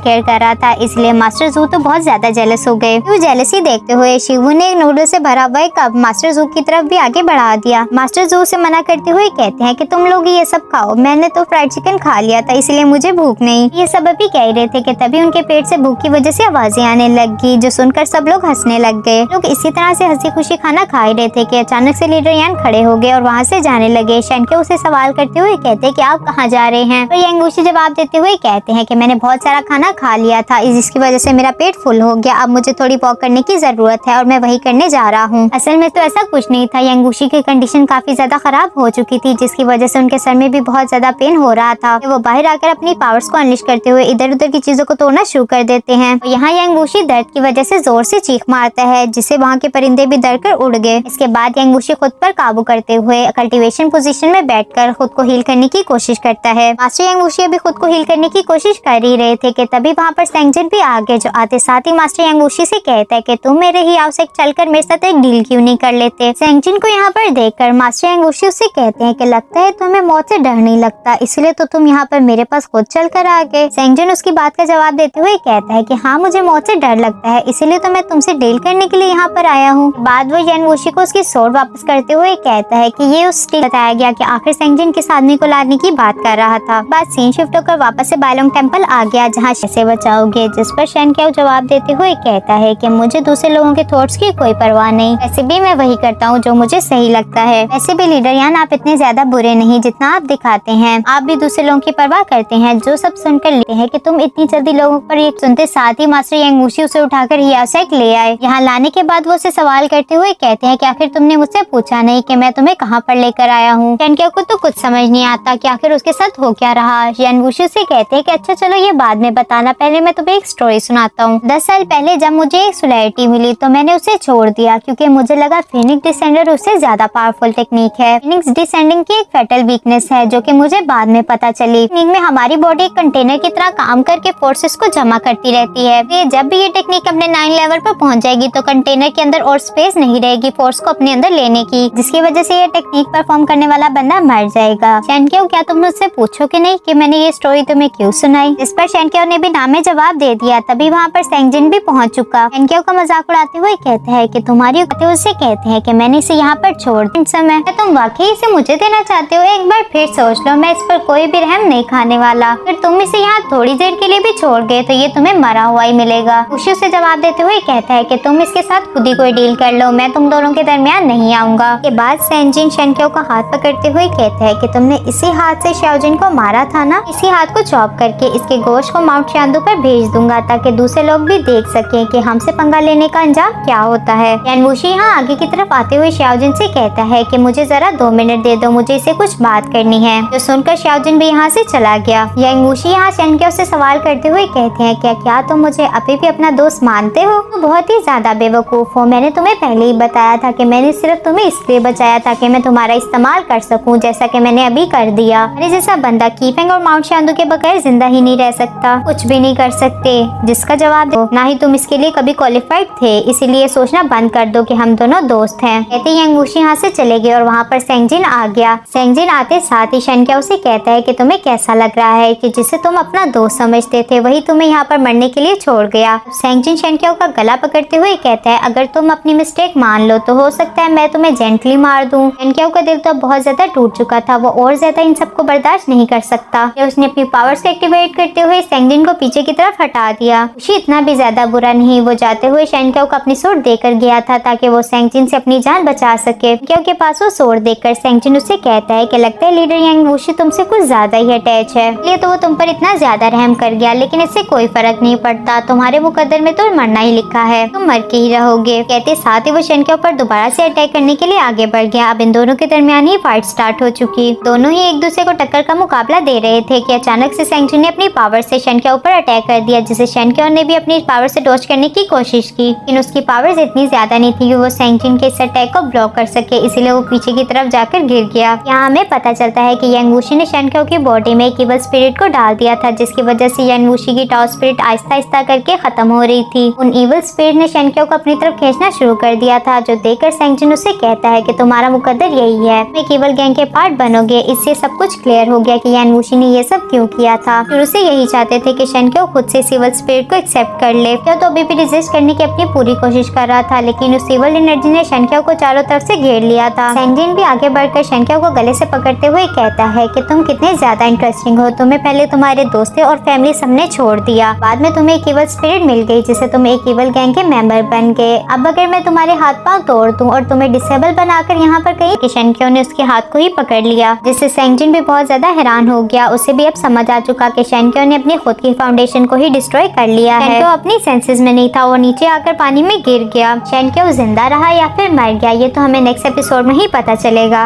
केयर कर रहा था, इसलिए मास्टर जू तो बहुत ज्यादा जेलस हो गए। वो जेलसी देखते हुए शिवू ने एक नूडल से भरा हुआ एक कप मास्टर जू की तरफ भी आगे बढ़ा दिया। मास्टर जू से मना करते हुए कहते हैं कि तुम लोग ये सब खाओ, मैंने तो फ्राइड चिकन खा लिया था इसलिए मुझे भूख नहीं। ये सब अभी कह रहे थे कि तभी उनके पेट से भूख की वजह से आवाजें आने लगी, जो सुनकर सब लोग हंसने लग गए। लोग इसी तरह से हंसी खुशी खाना खा रहे थे कि अचानक से लीडर यान खड़े हो गए और वहाँ से जाने लगे। शैनक्यो उसे सवाल करते हुए कहते हैं कि आप कहाँ जा रहे हैं। तो यांग वूशी जवाब देते हुए कहते हैं कि मैंने बहुत सारा खाना खा लिया था, जिसकी वजह से मेरा पेट फुल हो गया, अब मुझे थोड़ी वॉक करने की जरूरत है और मैं वही करने जा रहा हूँ। असल में तो ऐसा कुछ नहीं था, यांग वूशी की कंडीशन काफी ज्यादा खराब हो चुकी थी, जिसकी वजह से उनके सर में भी बहुत ज्यादा पेन हो रहा था। वो बाहर आकर अपनी पावर्स को अनलिश करते हुए इधर उधर की चीजों को तोड़ना शुरू कर देते हैं। यहाँ यांग वूशी दर्द की वजह से जोर से चीख मारता है, जिससे वहाँ के परिंदे भी डर कर उड़ गए। इसके बाद यांग वूशी खुद पर काबू करते हुए कल्टीवेशन पोजीशन में बैठकर खुद को हील करने की कोशिश करता है। मास्टर यांग वूशी अभी खुद को हील करने की कोशिश कर ही रहे थे कि तभी वहाँ पर सेंगजिन भी आ गए, जो आते साथ ही मास्टर यांग वूशी से कहता है कि तुम मेरे ही हाउस से चलकर मेरे साथ एक डील क्यों नहीं कर लेते। सेंगजिन को यहाँ पर देखकर मास्टर यांग वूशी उससे कहते हैं कि लगता है तुम्हें मौत से डर नहीं लगता, इसलिए तो तुम यहाँ पर मेरे पास खुद चल कर आ गए। सेंगजिन उसकी बात का जवाब देते हुए कहता है कि हाँ मुझे मौत से डर लगता है, इसीलिए तो मैं तुमसे डील करने के लिए यहाँ पर आया हूँ। बाद वो यांग वूशी को उसकी सोड वापस करते हुए कहता है कि ये उस बताया गया कि आखिर सेंगजिन किस आदमी को लाने की बात कर रहा था। बाद सीन शिफ्ट होकर वापस से बायलोंग टेम्पल आ गया, जहाँ कैसे बचाओगे, जिस पर शैनक्यो जवाब देते हुए कहता है कि मुझे दूसरे लोगों के थॉट्स की कोई परवाह नहीं, वैसे भी मैं वही करता हूँ जो मुझे सही लगता है। वैसे भी लीडर यान आप इतने ज्यादा बुरे नहीं जितना आप दिखाते हैं, आप भी दूसरे लोगों की परवाह करते हैं। जो सब सुनकर लेते हैं कि तुम इतनी जल्दी लोगों पर ये सुनते साथ ही मास्टर यांग वूशी उसे उठाकर हियासेक ले आए। यहाँ लाने के बाद वो उसे सवाल करते हुए कहते हैं कि आखिर तुमने मुझसे पूछा नहीं कि मैं तुम्हें कहाँ पर लेकर आया हूँ। शैनक्यो को तो कुछ समझ नहीं आता कि आखिर उसके साथ हो क्या रहा। यांग वूशी से कहते हैं कि अच्छा चलो ये बाद में बताना, पहले मैं तुम्हें एक स्टोरी सुनाता हूँ। 10 साल पहले जब मुझे एक सोलारिटी मिली तो मैंने उसे छोड़ दिया, क्योंकि मुझे लगा फिनिक्स डिसेंडर उससे ज्यादा पावरफुल टेक्निक है। फिनिक्स डिसेंडिंग की एक फैटल वीकनेस है, जो कि मुझे बाद में पता चली। टेक्निक में हमारी बॉडी एक कंटेनर की तरह काम करके फोर्सेस को जमा करती रहती है। तो जब भी ये टेक्निक अपने 9 लेवल पर पहुंच जाएगी तो कंटेनर के अंदर और स्पेस नहीं रहेगी फोर्स को अपने अंदर लेने की, जिसकी वजह से ये टेक्निक परफॉर्म करने वाला बंदा मर जाएगा। शैनक्यो क्या तुम मुझसे पूछोगे नहीं कि मैंने ये स्टोरी तुम्हें क्यों सुनाई। इस पर शैनक्यो ने भी नाम में जवाब दे दिया। तभी वहाँ पर सेंगजिन भी पहुँच चुका। शैनक्यो का मजाक उड़ाते हुए कहता है कि तुम्हारी बातें उससे कहते हैं कि मैंने इसे यहाँ पर छोड़ दिया। समय तुम वाकई इसे मुझे देना चाहते हो, एक बार फिर सोच लो, मैं इस पर कोई भी रहम नहीं खाने वाला। फिर तुम इसे यहाँ थोड़ी देर के लिए भी छोड़ गए तो ये तुम्हें मरा हुआ ही मिलेगा। वूशी से जवाब देते हुए कहता है कि तुम इसके साथ खुद ही कोई डील कर लो, मैं तुम दोनों के दरमियान नहीं आऊंगा। के बाद सेंजिन शैनक्यो का हाथ पकड़ते हुए कहता है कि तुमने इसी हाथ से शाओजिन को मारा था ना, इसी हाथ को चॉप करके इसके गोश्त को माउंट शांदू पर भेज दूंगा, ताकि दूसरे लोग भी देख सकें कि हमसे पंगा लेने का अंजाम क्या होता है। यान वूशी यहाँ आगे की तरफ आते हुए शाओजिन से कहता है कि मुझे जरा 2 मिनट दे दो, मुझे इसे कुछ बात करनी है। जो सुनकर शाओजिन भी यहाँ से चला गया। यान वूशी यहाँ शैनक्यो से सवाल करते हुए कहते हैं क्या तुम मुझे अभी भी अपना दोस्त मानते हो? तो बहुत ही ज्यादा बेवकूफ हो, मैंने तुम्हें पहले ही बताया था कि मैंने सिर्फ तुम्हें इसलिए बचाया ताकि मैं तुम्हारा इस्तेमाल कर सकूं, जैसा कि मैंने अभी कर दिया। अरे जैसा बंदा कीफेंग और माउंट शांदू के बगैर जिंदा ही नहीं रह सकता, कुछ भी नहीं कर सकते। जिसका जवाब दो, ना ही तुम इसके लिए कभी क्वालिफाइड थे, इसीलिए सोचना बंद कर दो कि हम दोनों दोस्त हैं। कहते यांग वूशी यहाँ से चले गए और वहाँ पर सेंगजिन आ गया। सेंगजिन आते साथ ही शैनक्यो से कहता है कि तुम्हें कैसा लग रहा है कि जिसे तुम अपना दोस्त समझते थे वही तुम्हें यहाँ पर मरने के लिए छोड़ गया। सेंगजिन शैनक्यो का गला पकड़ते हुए कहता है अगर तुम अपनी मिस्टेक मान लो तो हो सकता है मैं तुम्हें जेंटली मार दूं। शैनक्यो का दिल तो बहुत ज्यादा टूट चुका था, वो और ज्यादा इन सबको बर्दाश्त नहीं कर सकता। उसने अपनी पावर्स को एक्टिवेट करते हुए सेंगजिन को पीछे की तरफ हटा दिया। वूशी इतना भी ज्यादा बुरा नहीं, वो जाते हुए शैनक्यो को अपनी सोड देकर गया था ताकि वो सेंगजिन से अपनी जान बचा सके। शैनक्यो के पास वो सोड देखकर सेंगजिन उससे कहता है कि लगता है लीडर यांग वूशी तुमसे कुछ ज्यादा ही अटैच है, इसलिए तो वो तुम पर इतना ज्यादा रहम कर गया, लेकिन इससे कोई फर्क नहीं पड़ता, तुम्हारे मुकद्दर में तो मरना ही लिखा है, तुम मर के ही रहोगे। कहते साथ ही वो शैनक्यो पर दोबारा से अटैक करने के लिए आगे बढ़ गया। अब इन दोनों के दरमियान ही फाइट स्टार्ट हो चुकी। दोनों ही एक दूसरे को टक्कर का मुकाबला दे रहे थे कि अचानक से सेंगजिन ने अपनी पावर से शैनक्यो पर अटैक कर दिया, जिसे शैनक्यो ने भी अपनी पावर से डॉज करने की कोशिश की, लेकिन उसकी पावर्स इतनी ज्यादा नहीं थी कि वो सेंगजिन सेंगजिन के इस अटैक को ब्लॉक कर सके, इसीलिए वो पीछे की तरफ जाकर गिर गया। यहाँ हमें पता चलता है कि यांग वुशी ने शेनक्यो की बॉडी में एक इवल स्पिरिट को डाल दिया था, जिसकी वजह से यांग वुशी की टाओ स्पिरिट आहिस्ता आहिस्ता करके खत्म हो रही थी। उन इवल स्पिरिट ने शेनक्यो को अपनी तरफ खींचना शुरू कर दिया था, जो देखकर सेंगजिन उससे कहता है कि तुम्हारा मुकद्दर यही है, तुम एक इवल गैंग के पार्ट बनोगे। इससे सब कुछ क्लियर हो गया कि यांग वुशी ने ये सब क्यों किया था। शुरू से यही चाहते थे कि शेनक्यो खुद से इस इवल स्पिरिट को एक्सेप्ट कर ले। तो अभी भी रेजिस्ट करने की अपनी पूरी कोशिश कर रहा था, लेकिन उस इवल एनर्जी ने शेनक्यो को चारों तरफ से घेर लिया था। सेंगजिन भी आगे बढ़कर शेनक्यो को गले से पकड़ते हुए कहता है कि तुम कितने ज्यादा इंटरेस्टिंग हो, तुम्हें पहले तुम्हारे दोस्त और फैमिली सबने छोड़ दिया, बाद में तुम्हें एक इवल स्पिरिट मिल गई जिससे तुम एक इवल गैंग के मेंबर बन गए। अब अगर मैं तुम्हारे हाथ पांव तोड़ दूं और तुम्हें डिसेबल बनाकर यहाँ पर कहीं, शेनक्यो ने उसके हाथ को ही पकड़ लिया, जिससे सेंगजिन भी बहुत ज्यादा हैरान हो गया। उसे भी अब समझ आ चुका कि शेनक्यो ने अपनी खुद की फाउंडेशन को ही डिस्ट्रॉय कर लिया है। शेनक्यो अपनी सेंसेस में नहीं था और नीचे आकर पानी में गिर गया। शेनक्यो जिंदा रहा या फिर मर गया, ये तो हमें नेक्स्ट एपिसोड में ही पता चलेगा।